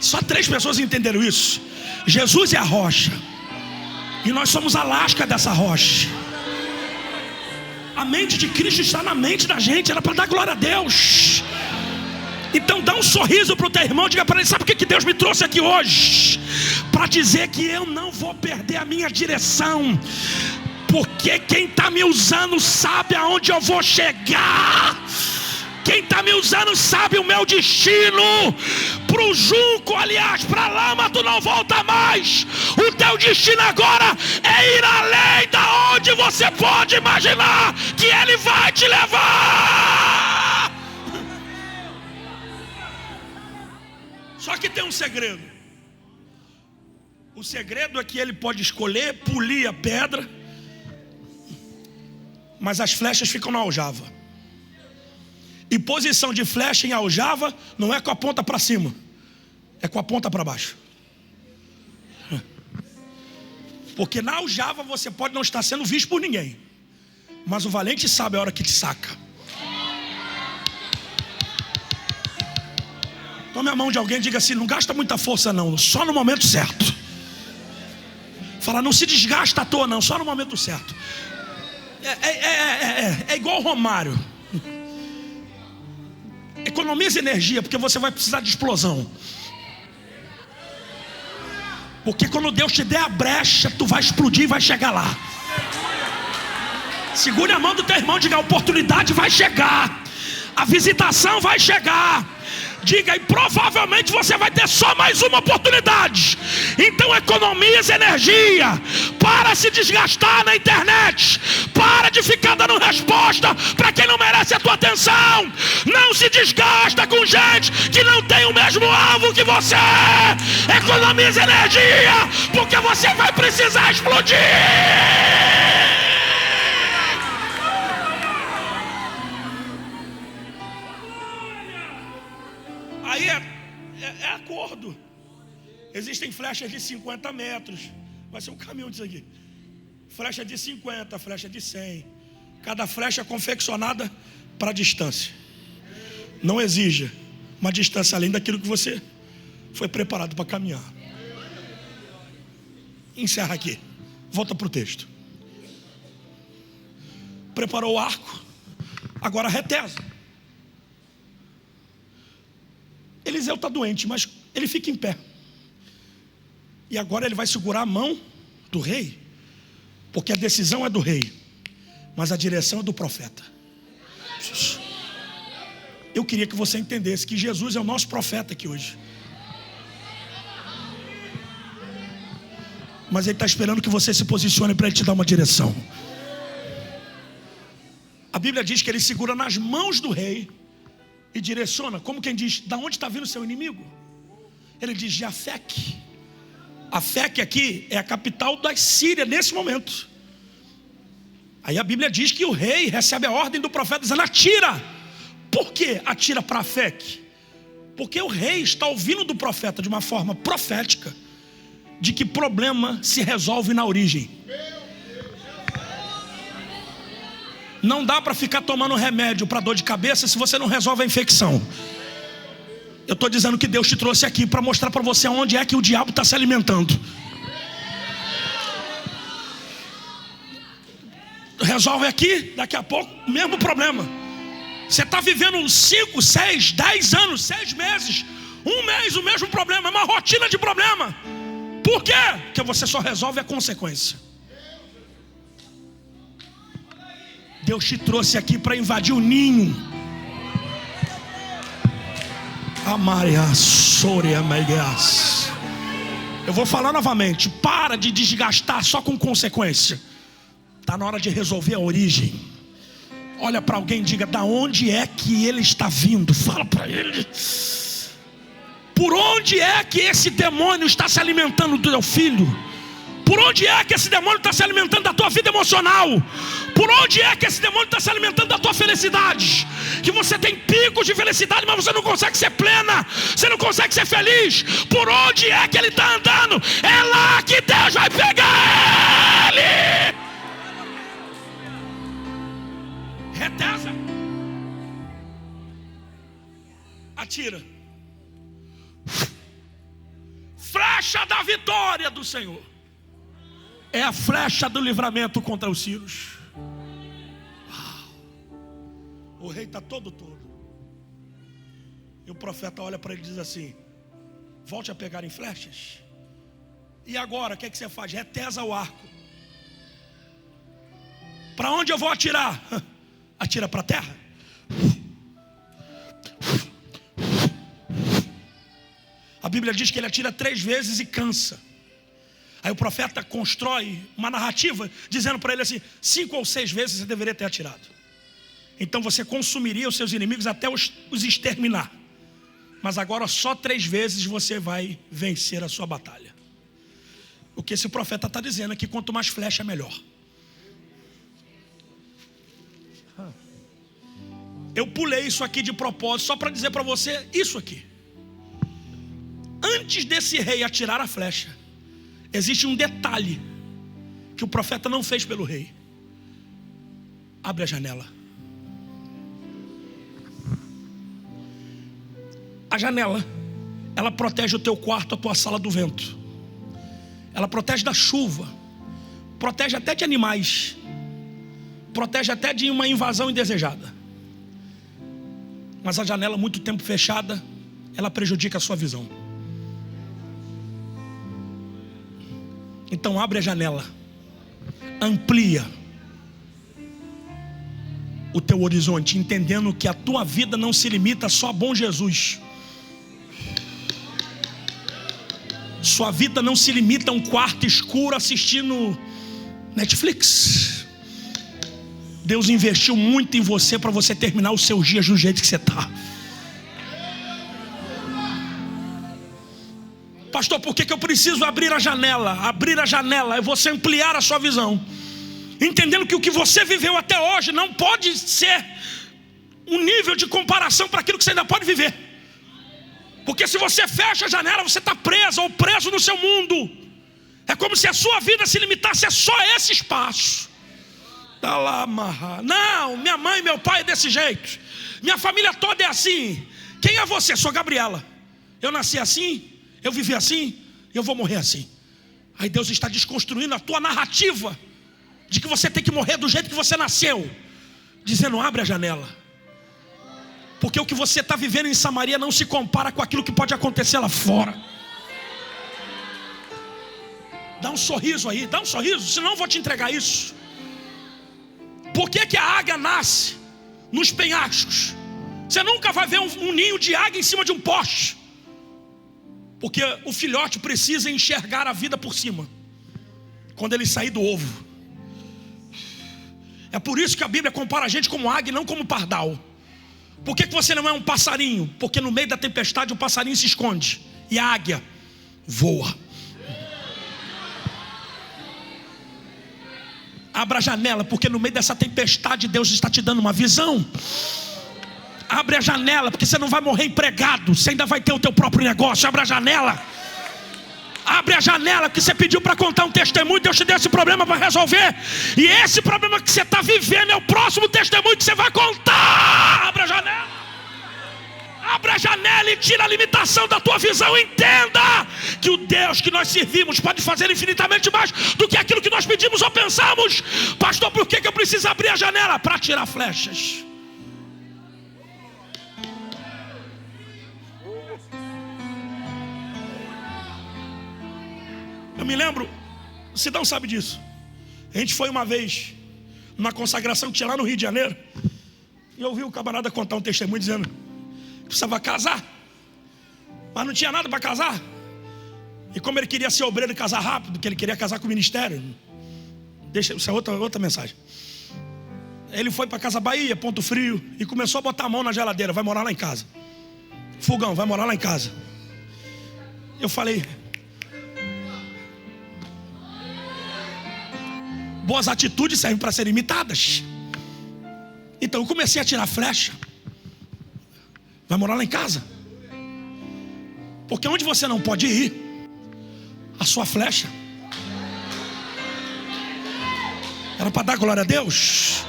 Só 3 pessoas entenderam isso. Jesus é a rocha, e nós somos a lasca dessa rocha. A mente de Cristo está na mente da gente. Era para dar glória a Deus. Então dá um sorriso para o teu irmão. Diga para ele: sabe o que Deus me trouxe aqui hoje? Para dizer que eu não vou perder a minha direção, porque quem está me usando sabe aonde eu vou chegar. Quem está me usando sabe o meu destino. Para o junco, aliás, para a lama tu não volta mais. O teu destino agora é ir além da onde você pode imaginar que Ele vai te levar. Só que tem um segredo. O segredo é que Ele pode escolher polir a pedra, mas as flechas ficam na aljava. E posição de flecha em aljava não é com a ponta para cima, é com a ponta para baixo. Porque na aljava você pode não estar sendo visto por ninguém, mas o valente sabe a hora que te saca. Tome a mão de alguém e diga assim: não gasta muita força não, só no momento certo. Fala: não se desgasta à toa não, só no momento certo. É igual o Romário. Economize energia, porque você vai precisar de explosão. Porque quando Deus te der a brecha, tu vai explodir e vai chegar lá. Segure a mão do teu irmão e diga: a oportunidade vai chegar, a visitação vai chegar. Diga: e provavelmente você vai ter só mais uma oportunidade. Então economize energia. Para se desgastar na internet. Para de ficar dando resposta para quem não merece a tua atenção. Não se desgasta com gente que não tem o mesmo alvo que você. Economize energia, porque você vai precisar explodir. Aí é acordo. Existem flechas de 50 metros. Vai ser um caminho disso aqui. Flecha de 50, flecha de 100. Cada flecha é confeccionada para distância. Não exija uma distância além daquilo que você foi preparado para caminhar. Encerra aqui. Volta para o texto. Preparou o arco. Agora retesa. Eliseu está doente, mas ele fica em pé. E agora ele vai segurar a mão do rei, porque a decisão é do rei, mas a direção é do profeta. Eu queria que você entendesse que Jesus é o nosso profeta aqui hoje. Mas Ele está esperando que você se posicione para Ele te dar uma direção. A Bíblia diz que Ele segura nas mãos do rei e direciona, como quem diz: da onde está vindo o seu inimigo? Ele diz: de Afec. Afec aqui é a capital da Síria nesse momento. Aí a Bíblia diz que o rei recebe a ordem do profeta dizendo: atira. Por que atira para Afec? Porque o rei está ouvindo do profeta de uma forma profética de que problema se resolve na origem. Não dá para ficar tomando remédio para dor de cabeça se você não resolve a infecção. Eu estou dizendo que Deus te trouxe aqui para mostrar para você onde é que o diabo está se alimentando. Resolve aqui, daqui a pouco, o mesmo problema. Você está vivendo 5, 6, 10 anos, 6 meses, 1 mês, o mesmo problema, é uma rotina de problema. Por quê? Porque você só resolve a consequência. Deus te trouxe aqui para invadir o ninho. Amaria Soria Megas. Eu vou falar novamente. Para de desgastar só com consequência. Está na hora de resolver a origem. Olha para alguém e diga: da onde é que ele está vindo? Fala para ele. Por onde é que esse demônio está se alimentando do teu filho? Por onde é que esse demônio está se alimentando da tua vida emocional? Por onde é que esse demônio está se alimentando da tua felicidade? Que você tem picos de felicidade, mas você não consegue ser plena, você não consegue ser feliz. Por onde é que ele está andando? É lá que Deus vai pegar ele. Retesa. Atira. Flecha da vitória do Senhor. É a flecha do livramento contra os sírios. O rei está todo. E o profeta olha para ele e diz assim: volte a pegar em flechas. E agora, o que é que você faz? Retesa o arco. Para onde eu vou atirar? Atira para a terra. A Bíblia diz que ele atira 3 vezes e cansa. Aí o profeta constrói uma narrativa dizendo para ele assim: 5 ou 6 vezes você deveria ter atirado. Então você consumiria os seus inimigos até os exterminar. Mas agora só 3 vezes você vai vencer a sua batalha. O que esse profeta está dizendo é que quanto mais flecha, melhor. Eu pulei isso aqui de propósito só para dizer para você isso aqui. Antes desse rei atirar a flecha, existe um detalhe que o profeta não fez pelo rei. Abre a janela. A janela, ela protege o teu quarto, a tua sala do vento. Ela protege da chuva. Protege até de animais. Protege até de uma invasão indesejada. Mas a janela, muito tempo fechada, ela prejudica a sua visão. Então abre a janela, amplia o teu horizonte, entendendo que a tua vida não se limita só a bom Jesus. Sua vida não se limita a um quarto escuro assistindo Netflix. Deus investiu muito em você para você terminar os seus dias do jeito que você está. Pastor, por que eu preciso abrir a janela? Abrir a janela é você ampliar a sua visão, entendendo que o que você viveu até hoje não pode ser um nível de comparação para aquilo que você ainda pode viver. Porque se você fecha a janela, você está preso ou preso no seu mundo. É como se a sua vida se limitasse a só esse espaço. Tá lá amarrar. Não, minha mãe e meu pai é desse jeito. Minha família toda é assim. Quem é você? Sou Gabriela. Eu nasci assim, eu vivi assim, eu vou morrer assim. Aí Deus está desconstruindo a tua narrativa de que você tem que morrer do jeito que você nasceu, dizendo: abre a janela. Porque o que você está vivendo em Samaria não se compara com aquilo que pode acontecer lá fora. Dá um sorriso aí, dá um sorriso, senão eu vou te entregar isso. Por que a águia nasce nos penhascos? Você nunca vai ver um ninho de águia em cima de um poste. Porque o filhote precisa enxergar a vida por cima, quando ele sair do ovo. É por isso que a Bíblia compara a gente como águia e não como pardal. Por que você não é um passarinho? Porque no meio da tempestade o passarinho se esconde e a águia voa. Abra a janela, porque no meio dessa tempestade Deus está te dando uma visão. Abre a janela, porque você não vai morrer empregado, você ainda vai ter o teu próprio negócio. Abre a janela. Abre a janela, porque você pediu para contar um testemunho, Deus te deu esse problema para resolver. E esse problema que você está vivendo é o próximo testemunho que você vai contar. Abre a janela. Abre a janela e tira a limitação da tua visão. Entenda que o Deus que nós servimos pode fazer infinitamente mais do que aquilo que nós pedimos ou pensamos. Pastor, por que eu preciso abrir a janela? Para tirar flechas. Eu me lembro, você não sabe disso. A gente foi uma vez numa consagração que tinha lá no Rio de Janeiro, e eu ouvi o camarada contar um testemunho dizendo que precisava casar, mas não tinha nada para casar. E como ele queria ser obreiro e casar rápido, que ele queria casar com o ministério, isso é outra mensagem. Ele foi para Casa Bahia, Ponto Frio, e começou a botar a mão na geladeira. Vai morar lá em casa. Fogão, vai morar lá em casa. Eu falei: boas atitudes servem para serem imitadas. Então eu comecei a tirar flecha. Vai morar lá em casa. Porque onde você não pode ir, a sua flecha. Era para dar glória a Deus.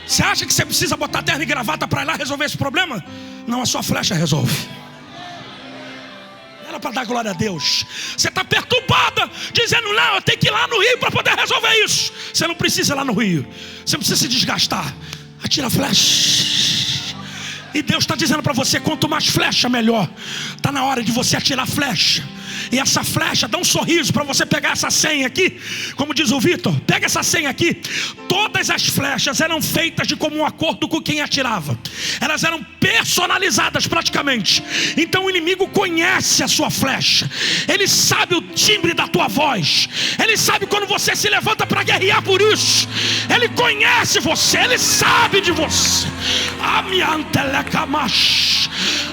Você acha que você precisa botar terno e gravata para ir lá resolver esse problema? Não, a sua flecha resolve. Era para dar glória a Deus. Você está perturbada, dizendo: não, eu tenho que ir lá no Rio para poder resolver isso. Você não precisa ir lá no Rio. Você não precisa se desgastar. Atira a flecha. E Deus está dizendo para você: quanto mais flecha, melhor. Está na hora de você atirar flecha. E essa flecha, dá um sorriso para você pegar essa senha aqui. Como diz o Vitor, pega essa senha aqui. Todas as flechas eram feitas de comum acordo com quem atirava. Elas eram personalizadas praticamente. Então o inimigo conhece a sua flecha. Ele sabe o timbre da tua voz. Ele sabe quando você se levanta para guerrear por isso. Ele conhece você, ele sabe de você.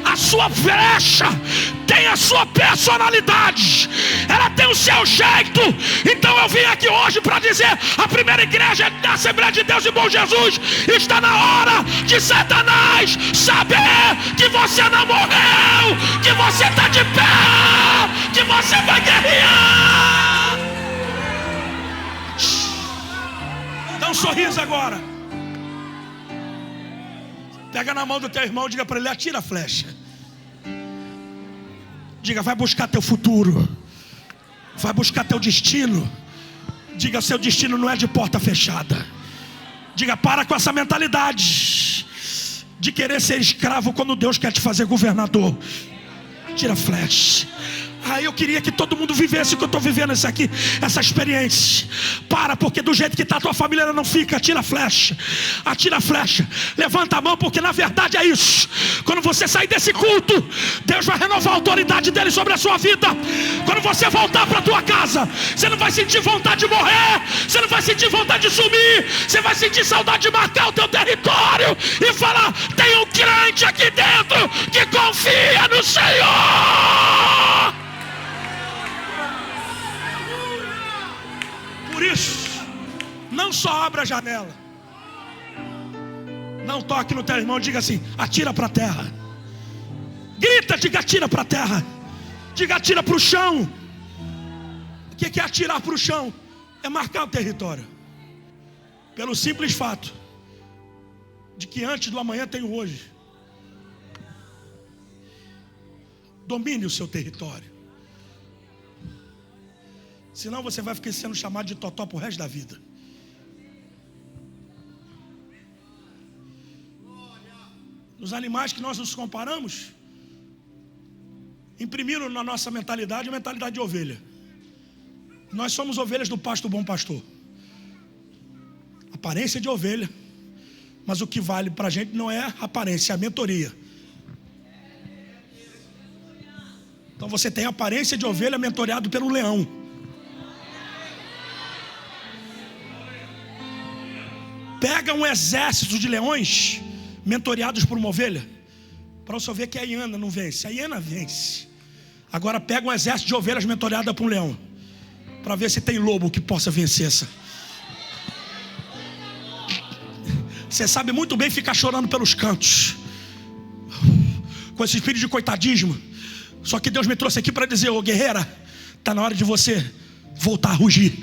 A sua flecha tem a sua personalidade, ela tem o seu jeito. Então eu vim aqui hoje para dizer: a primeira igreja da Assembleia de Deus em Bom Jesus, está na hora de Satanás saber que você não morreu, que você está de pé, que você vai guerrear. Dá um sorriso agora. Pega na mão do teu irmão, diga para ele: atira a flecha. Diga: vai buscar teu futuro, vai buscar teu destino. Diga: seu destino não é de porta fechada. Diga: para com essa mentalidade de querer ser escravo quando Deus quer te fazer governador. Tira a flecha. Eu queria que todo mundo vivesse o que eu estou vivendo isso aqui, essa experiência. Porque do jeito que está a tua família ela não fica. Atira a flecha. Atira a flecha. Levanta a mão, porque na verdade é isso. Quando você sair desse culto, Deus vai renovar a autoridade dele sobre a sua vida. Quando você voltar para a tua casa, você não vai sentir vontade de morrer, você não vai sentir vontade de sumir, você vai sentir saudade de marcar o teu território e falar: tem um crente aqui dentro que confia no Senhor. Por isso, não só abra a janela, não toque no teu irmão, diga assim: atira para a terra. Grita, diga: atira para a terra. Diga: atira para o chão. O que é atirar para o chão? É marcar o território. Pelo simples fato de que antes do amanhã tem o hoje. Domine o seu território. Senão você vai ficar sendo chamado de totó pro resto da vida. Os animais que nós nos comparamos imprimiram na nossa mentalidade a mentalidade de ovelha. Nós somos ovelhas do pasto do bom pastor. Aparência de ovelha, mas o que vale pra gente não é a aparência, é a mentoria. Então você tem a aparência de ovelha mentoreado pelo leão. Pega um exército de leões mentoreados por uma ovelha, para você ver que a hiena não vence. A hiena vence. Agora pega um exército de ovelhas mentoreadas por um leão, para ver se tem lobo que possa vencer essa. Você sabe muito bem ficar chorando pelos cantos, com esse espírito de coitadismo. Só que Deus me trouxe aqui para dizer: ô guerreira, está na hora de você voltar a rugir.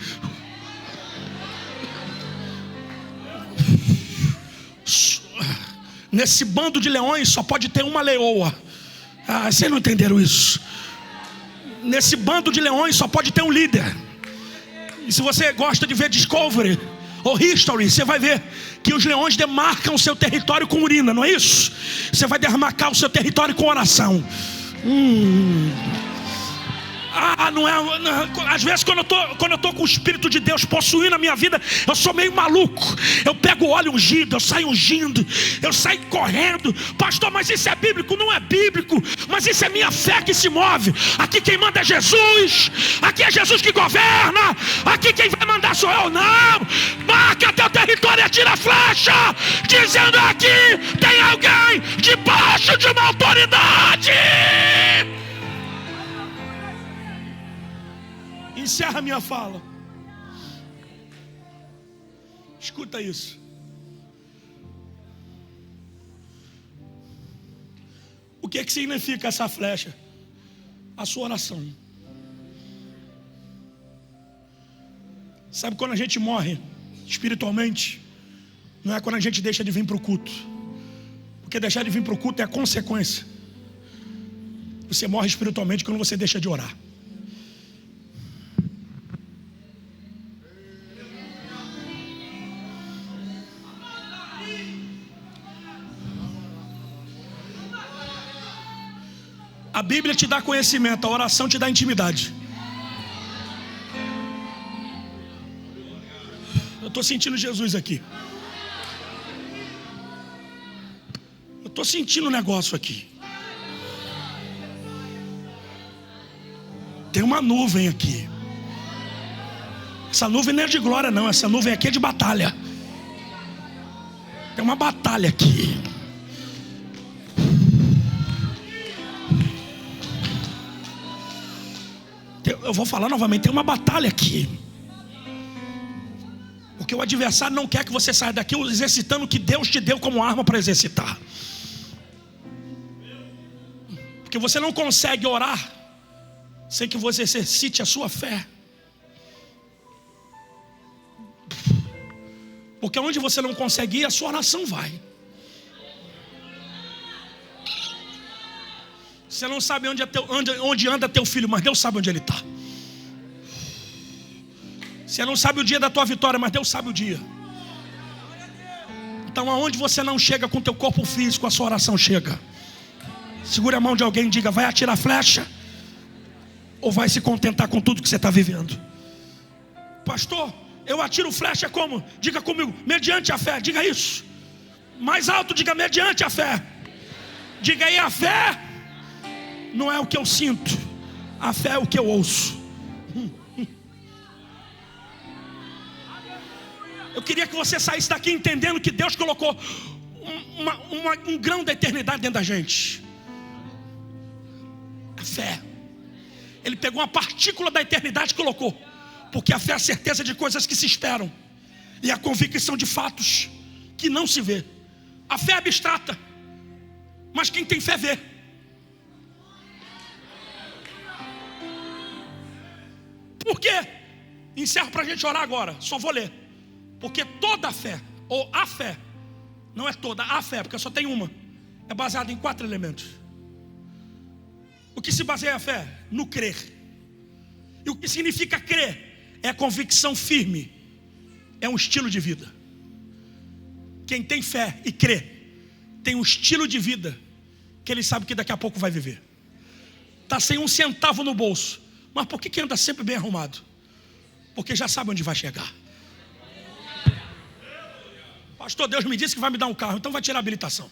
Nesse bando de leões só pode ter uma leoa. Vocês não entenderam isso? Nesse bando de leões só pode ter um líder. E se você gosta de ver Discovery ou History, você vai ver que os leões demarcam o seu território com urina, não é isso? Você vai demarcar o seu território com oração. Às vezes quando eu tô com o Espírito de Deus possuindo a minha vida, eu sou meio maluco. Eu pego o óleo ungido, eu saio ungindo, eu saio correndo. Pastor, mas isso é bíblico? Não é bíblico, mas isso é minha fé que se move. Aqui quem manda é Jesus. Aqui é Jesus que governa. Aqui quem vai mandar sou eu. Não, marca teu território e atira a flecha, dizendo: aqui tem alguém debaixo de uma autoridade. Encerra minha fala. Escuta isso. O que significa essa flecha? A sua oração. Sabe quando a gente morre espiritualmente? Não é quando a gente deixa de vir para o culto. Porque deixar de vir para o culto é a consequência. Você morre espiritualmente quando você deixa de orar. A Bíblia te dá conhecimento, a oração te dá intimidade. Eu estou sentindo Jesus aqui. Eu estou sentindo um negócio aqui. Tem uma nuvem aqui. Essa nuvem não é de glória não, essa nuvem aqui é de batalha. Tem uma batalha aqui. Eu vou falar novamente, tem uma batalha aqui. Porque o adversário não quer que você saia daqui exercitando o que Deus te deu como arma para exercitar. Porque você não consegue orar sem que você exercite a sua fé. Porque onde você não consegue ir, a sua oração vai. Você não sabe onde anda teu filho, mas Deus sabe onde ele está. Você não sabe o dia da tua vitória, mas Deus sabe o dia. Então aonde você não chega com teu corpo físico, a sua oração chega. Segure a mão de alguém e diga: vai atirar flecha? Ou vai se contentar com tudo que você está vivendo? Pastor, eu atiro flecha como? Diga comigo: mediante a fé. Diga isso. Mais alto, diga: mediante a fé. Diga aí: a fé não é o que eu sinto, a fé é o que eu ouço. Eu queria que você saísse daqui entendendo que Deus colocou um grão da eternidade dentro da gente. A fé. Ele pegou uma partícula da eternidade e colocou. Porque a fé é a certeza de coisas que se esperam, e a convicção de fatos que não se vê. A fé é abstrata, mas quem tem fé vê. Por quê? Encerro para a gente orar agora. Só vou ler. Porque toda a fé, ou a fé, não é toda, a fé, porque só tem uma, é baseada em 4 elementos. O que se baseia a fé? No crer. E o que significa crer? É a convicção firme. É um estilo de vida. Quem tem fé e crê tem um estilo de vida que ele sabe que daqui a pouco vai viver. Está sem um centavo no bolso, mas por que anda sempre bem arrumado? Porque já sabe onde vai chegar. Pastor, Deus me disse que vai me dar um carro, então vai tirar a habilitação.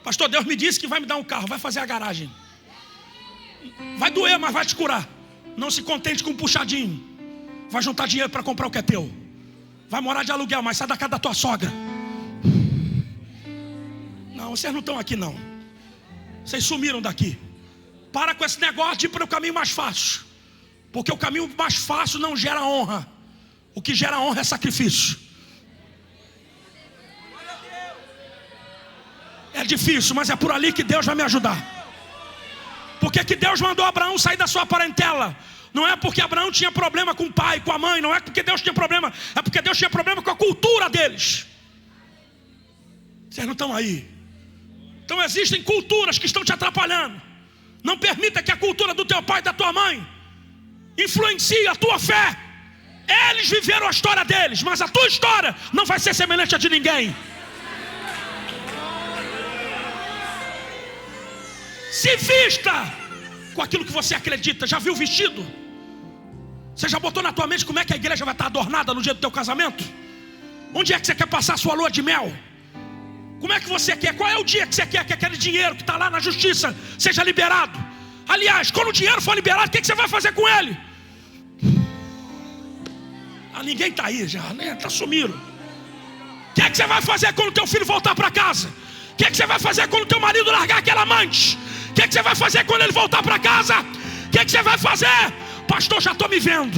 Pastor, Deus me disse que vai me dar um carro, vai fazer a garagem. Vai doer, mas vai te curar. Não se contente com um puxadinho. Vai juntar dinheiro para comprar o que é teu. Vai morar de aluguel, mas sai da casa da tua sogra. Não, vocês não estão aqui não. Vocês sumiram daqui. Para com esse negócio de ir para o caminho mais fácil. Porque o caminho mais fácil não gera honra. O que gera honra é sacrifício. É difícil, mas é por ali que Deus vai me ajudar. Porque que Deus mandou Abraão sair da sua parentela? Não é porque Abraão tinha problema com o pai, com a mãe. Não é porque Deus tinha problema. É porque Deus tinha problema com a cultura deles. Vocês não estão aí. Então existem culturas que estão te atrapalhando. Não permita que a cultura do teu pai e da tua mãe influencie a tua fé. Eles viveram a história deles, mas a tua história não vai ser semelhante a de ninguém. Se vista com aquilo que você acredita. Já viu o vestido? Você já botou na tua mente como é que a igreja vai estar adornada no dia do teu casamento? Onde é que você quer passar a sua lua de mel? Como é que você quer? Qual é o dia que você quer que aquele dinheiro que está lá na justiça seja liberado? Aliás, quando o dinheiro for liberado, o que você vai fazer com ele? Ninguém está aí já, né? Está sumindo. O que você vai fazer quando teu filho voltar para casa? O que você vai fazer quando teu marido largar aquela amante? O que você vai fazer quando ele voltar para casa? O que você vai fazer? Pastor, já estou me vendo.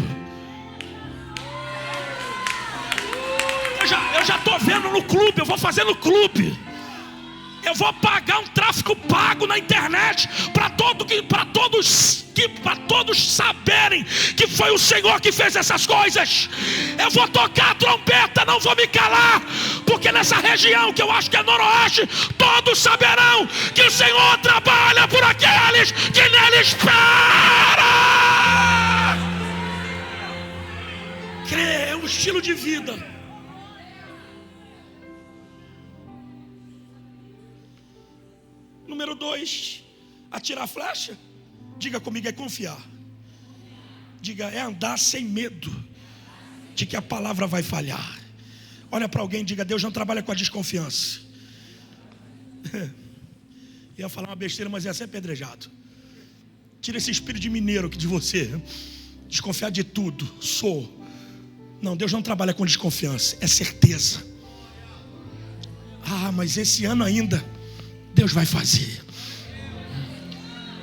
Eu já estou vendo no clube. Eu vou fazer no clube. Eu vou pagar um tráfico pago na internet para todos saberem que foi o Senhor que fez essas coisas. Eu vou tocar a trompeta, não vou me calar, porque nessa região que eu acho que é noroeste, todos saberão que o Senhor trabalha por aqueles que nele esperam. Crer é um estilo de vida. Número 2, atirar a flecha. Diga comigo, é confiar. Diga, é andar sem medo de que a palavra vai falhar. Olha para alguém e diga, Deus não trabalha com a desconfiança. Ia falar uma besteira, mas ia ser apedrejado. Tira esse espírito de mineiro aqui de você. Desconfiar de tudo. Não, Deus não trabalha com desconfiança, é certeza. Mas esse ano ainda Deus vai fazer.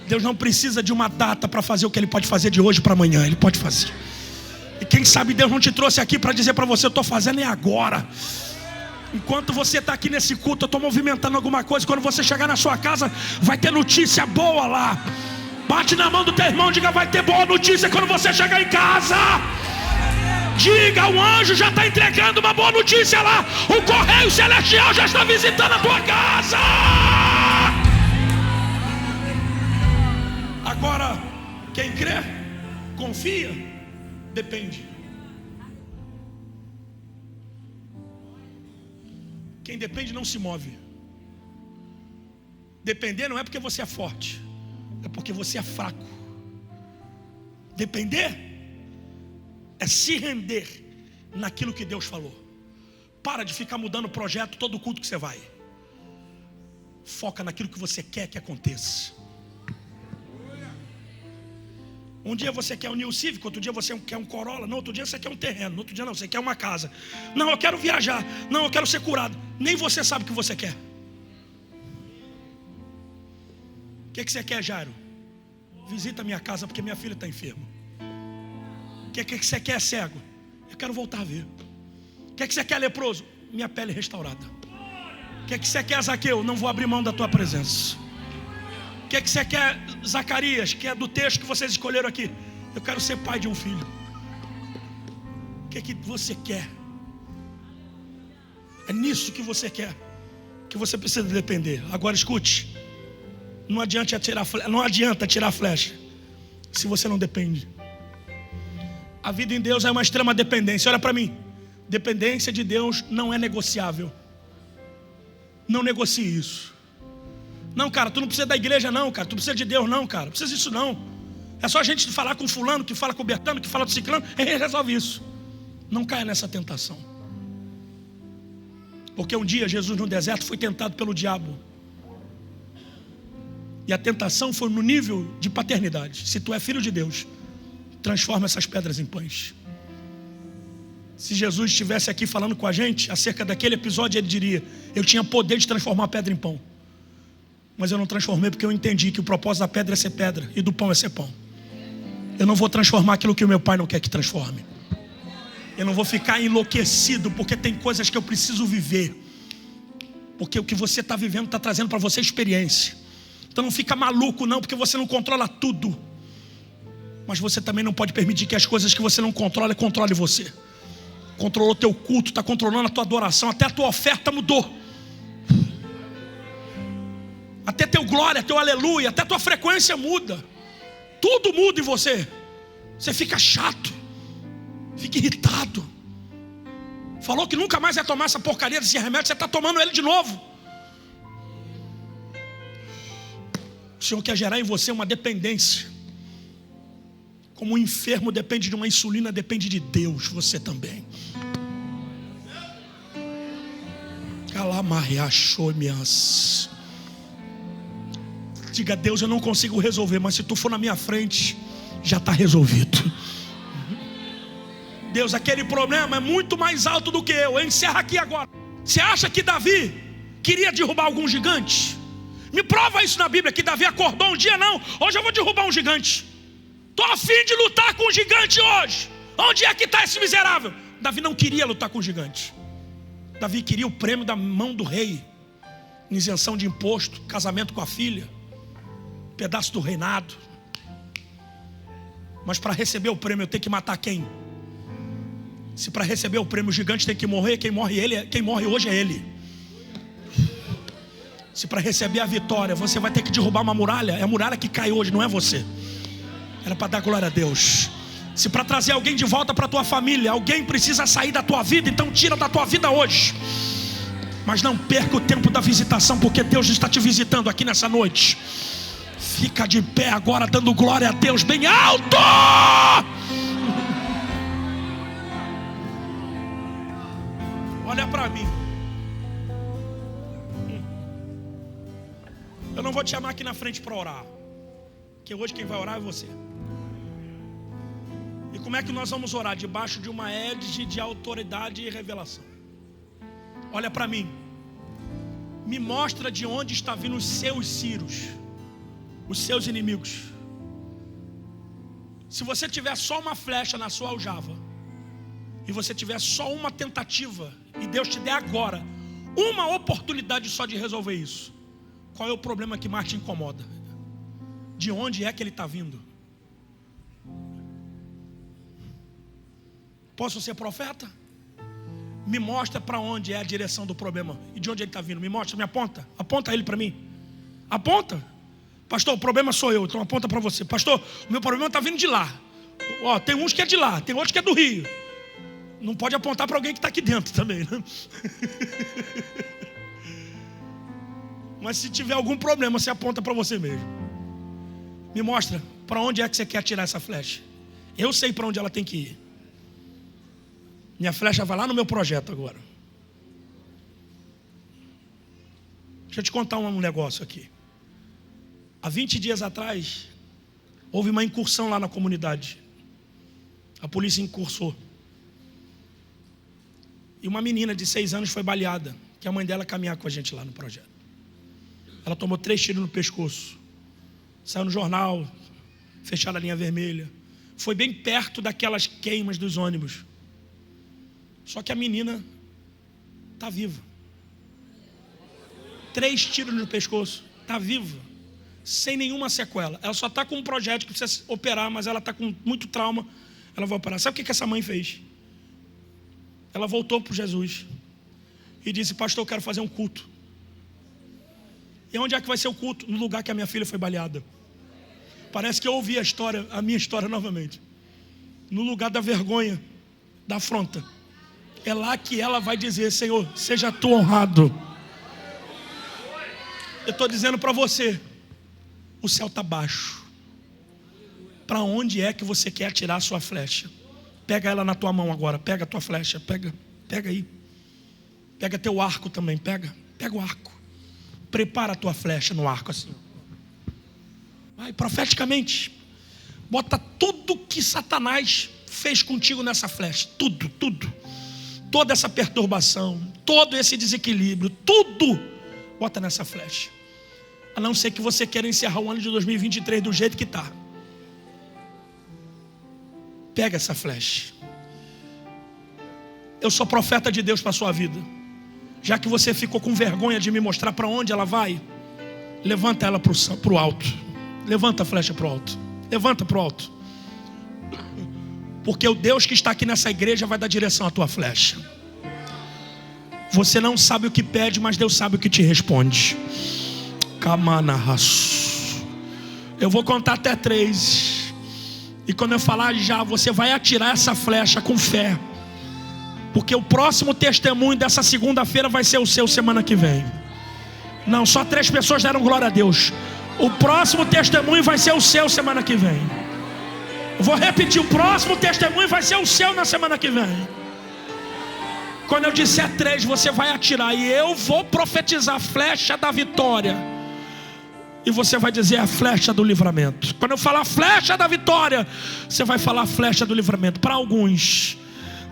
Deus não precisa de uma data para fazer o que Ele pode fazer de hoje para amanhã. Ele pode fazer. E quem sabe Deus não te trouxe aqui para dizer para você, eu estou fazendo é agora. Enquanto você está aqui nesse culto, eu estou movimentando alguma coisa. Quando você chegar na sua casa, vai ter notícia boa lá. Bate na mão do teu irmão, diga, vai ter boa notícia quando você chegar em casa. Diga, o anjo já está entregando uma boa notícia lá. O correio celestial já está visitando a tua casa. Agora, quem crê, confia, depende. Quem depende não se move. Depender não é porque você é forte, é porque você é fraco. Depender é se render naquilo que Deus falou. Para de ficar mudando o projeto todo culto que você vai. Foca naquilo que você quer que aconteça. Um dia você quer um New Civic, outro dia você quer um Corolla, no outro dia você quer um terreno, no outro dia não, você quer uma casa. Não, eu quero viajar, não, eu quero ser curado. Nem você sabe o que você quer. O que você quer, Jairo? Visita minha casa porque minha filha está enferma. O que você quer, cego? Eu quero voltar a ver. O que você quer, leproso? Minha pele restaurada. O que você quer, Zaqueu? Não vou abrir mão da tua presença. O que você quer, Zacarias, que é do texto que vocês escolheram aqui? Eu quero ser pai de um filho. O que você quer? É nisso que você quer, que você precisa depender. Agora escute, não adianta tirar a flecha se você não depende. A vida em Deus é uma extrema dependência. Olha para mim, dependência de Deus não é negociável. Não negocie isso. Não, cara, tu não precisa da igreja não, cara. Tu precisa de Deus não, cara. Não precisa disso não. É só a gente falar com fulano, que fala com o Bertano, que fala com o ciclano, e resolve isso. Não caia nessa tentação. Porque um dia Jesus no deserto foi tentado pelo diabo. E a tentação foi no nível de paternidade. Se tu é filho de Deus, transforma essas pedras em pães. Se Jesus estivesse aqui falando com a gente acerca daquele episódio, ele diria, eu tinha poder de transformar a pedra em pão. Mas eu não transformei porque eu entendi que o propósito da pedra é ser pedra e do pão é ser pão. Eu não vou transformar aquilo que o meu pai não quer que transforme. Eu não vou ficar enlouquecido porque tem coisas que eu preciso viver. Porque o que você está vivendo está trazendo para você experiência. Então não fica maluco não, porque você não controla tudo. Mas você também não pode permitir que as coisas que você não controla, controle você. Controlou teu culto, está controlando a tua adoração, até a tua oferta mudou. Até teu glória, teu aleluia, até tua frequência muda. Tudo muda em você. Você fica chato, fica irritado. Falou que nunca mais ia tomar essa porcaria desse remédio, você está tomando ele de novo. O Senhor quer gerar em você uma dependência. Como um enfermo depende de uma insulina, depende de Deus, você também. Diga: Deus, eu não consigo resolver, mas se tu for na minha frente, já está resolvido. Deus, aquele problema é muito mais alto do que eu. Encerra aqui agora. Você acha que Davi queria derrubar algum gigante? Me prova isso na Bíblia, que Davi acordou um dia: não, hoje eu vou derrubar um gigante. Estou a fim de lutar com um gigante hoje. Onde é que está esse miserável? Davi não queria lutar com o gigante. Davi queria o prêmio da mão do rei, isenção de imposto, casamento com a filha, pedaço do reinado. Mas para receber o prêmio eu tenho que matar quem? Se para receber o prêmio o gigante tem que morrer, quem morre hoje é ele. Se para receber a vitória você vai ter que derrubar uma muralha, é a muralha que cai hoje, não é você. Era para dar glória a Deus. Se para trazer alguém de volta para a tua família, alguém precisa sair da tua vida, então tira da tua vida hoje. Mas não perca o tempo da visitação, porque Deus está te visitando aqui nessa noite. Fica de pé agora, dando glória a Deus bem alto. Olha para mim. Eu não vou te chamar aqui na frente para orar, porque hoje quem vai orar é você. E como é que nós vamos orar? Debaixo de uma égide de autoridade e revelação. Olha para mim. Me mostra de onde está vindo os seus ciros, os seus inimigos. Se você tiver só uma flecha na sua aljava, e você tiver só uma tentativa, e Deus te der agora uma oportunidade só de resolver isso, qual é o problema que mais te incomoda? De onde é que ele está vindo? Posso ser profeta? Me mostra para onde é a direção do problema e de onde ele está vindo. Me mostra, me aponta. Aponta ele para mim. Aponta. Pastor, o problema sou eu, então aponta para você. Pastor, o meu problema está vindo de lá. Ó, tem uns que é de lá, tem outros que é do Rio. Não pode apontar para alguém que está aqui dentro também, né? Mas se tiver algum problema, você aponta para você mesmo. Me mostra para onde é que você quer atirar essa flecha. Eu sei para onde ela tem que ir. Minha flecha vai lá no meu projeto agora. Deixa eu te contar um negócio aqui. Há 20 dias atrás, houve uma incursão lá na comunidade. A polícia incursou. E uma menina de 6 anos foi baleada, que a mãe dela caminhar com a gente lá no projeto. Ela tomou 3 tiros no pescoço. Saiu no jornal, fecharam a linha vermelha. Foi bem perto daquelas queimas dos ônibus. Só que a menina está viva. 3 tiros no pescoço, está viva, sem nenhuma sequela. Ela só está com um projétil que precisa operar, mas ela está com muito trauma. Ela vai operar. Sabe o que essa mãe fez? Ela voltou para Jesus e disse: pastor, eu quero fazer um culto. E onde é que vai ser o culto? No lugar que a minha filha foi baleada. Parece que eu ouvi a minha história novamente. No lugar da vergonha, da afronta. É lá que ela vai dizer: Senhor, seja tu honrado. Eu estou dizendo para você, o céu está baixo. Para onde é que você quer atirar a sua flecha? Pega ela na tua mão agora. Pega a tua flecha, pega aí. Pega teu arco também, pega o arco. Prepara a tua flecha no arco assim. Vai profeticamente. Bota tudo que Satanás fez contigo nessa flecha. Tudo. Toda essa perturbação, todo esse desequilíbrio, tudo, bota nessa flecha. A não ser que você queira encerrar o ano de 2023 do jeito que está. Pega essa flecha. Eu sou profeta de Deus para a sua vida. Já que você ficou com vergonha de me mostrar para onde ela vai, levanta ela para o alto. Levanta a flecha para o alto. Levanta para o alto. Porque o Deus que está aqui nessa igreja vai dar direção à tua flecha. Você não sabe o que pede, mas Deus sabe o que te responde. Eu vou contar até 3. E quando eu falar já, você vai atirar essa flecha com fé. Porque o próximo testemunho dessa segunda-feira vai ser o seu semana que vem. Não, só 3 pessoas deram glória a Deus. O próximo testemunho vai ser o seu semana que vem. Eu vou repetir, o próximo testemunho vai ser o seu na semana que vem. Quando eu disser 3, você vai atirar e eu vou profetizar a flecha da vitória. E você vai dizer a flecha do livramento. Quando eu falar flecha da vitória, você vai falar flecha do livramento. Para alguns,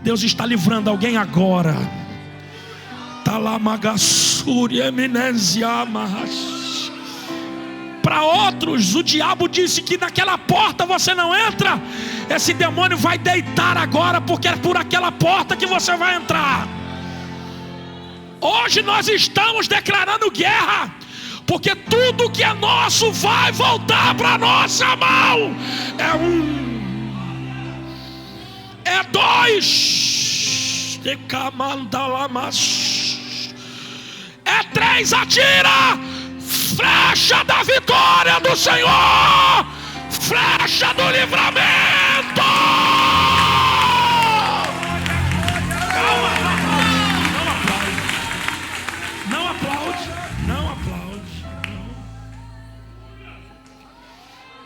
Deus está livrando alguém agora. Talamagasuri eminência. Para outros, o diabo disse que naquela porta você não entra. Esse demônio vai deitar agora, porque é por aquela porta que você vai entrar. Hoje nós estamos declarando guerra, porque tudo que é nosso vai voltar para nossa mão. É 1, é 2, é 3, atira. Flecha da vitória do Senhor, flecha do livramento. Calma, não aplaude, não aplaude,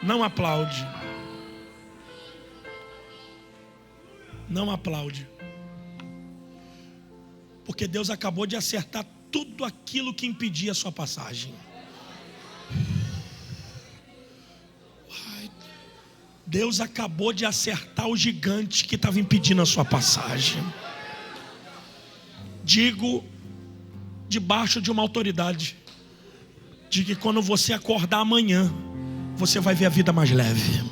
não aplaude, não aplaude, porque Deus acabou de acertar tudo aquilo que impedia a sua passagem. Deus acabou de acertar o gigante que estava impedindo a sua passagem. Digo, debaixo de uma autoridade, de que quando você acordar amanhã, você vai ver a vida mais leve.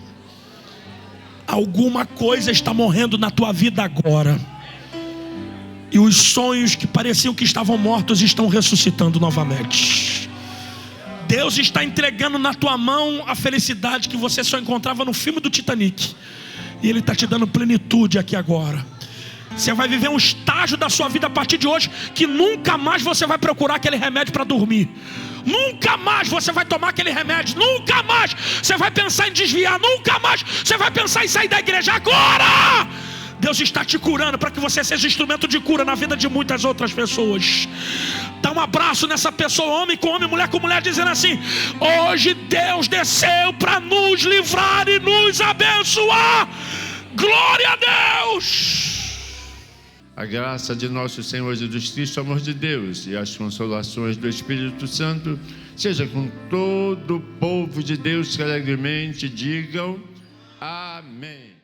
Alguma coisa está morrendo na tua vida agora. E os sonhos que pareciam que estavam mortos estão ressuscitando novamente. Deus está entregando na tua mão a felicidade que você só encontrava no filme do Titanic. E Ele está te dando plenitude aqui agora. Você vai viver um estágio da sua vida a partir de hoje que nunca mais você vai procurar aquele remédio para dormir. Nunca mais você vai tomar aquele remédio. Nunca mais você vai pensar em desviar. Nunca mais você vai pensar em sair da igreja agora. Deus está te curando para que você seja instrumento de cura na vida de muitas outras pessoas. Dá um abraço nessa pessoa, homem com homem, mulher com mulher, dizendo assim: hoje Deus desceu para nos livrar e nos abençoar. Glória a Deus. A graça de nosso Senhor Jesus Cristo, o amor de Deus e as consolações do Espírito Santo seja com todo o povo de Deus que alegremente digam amém.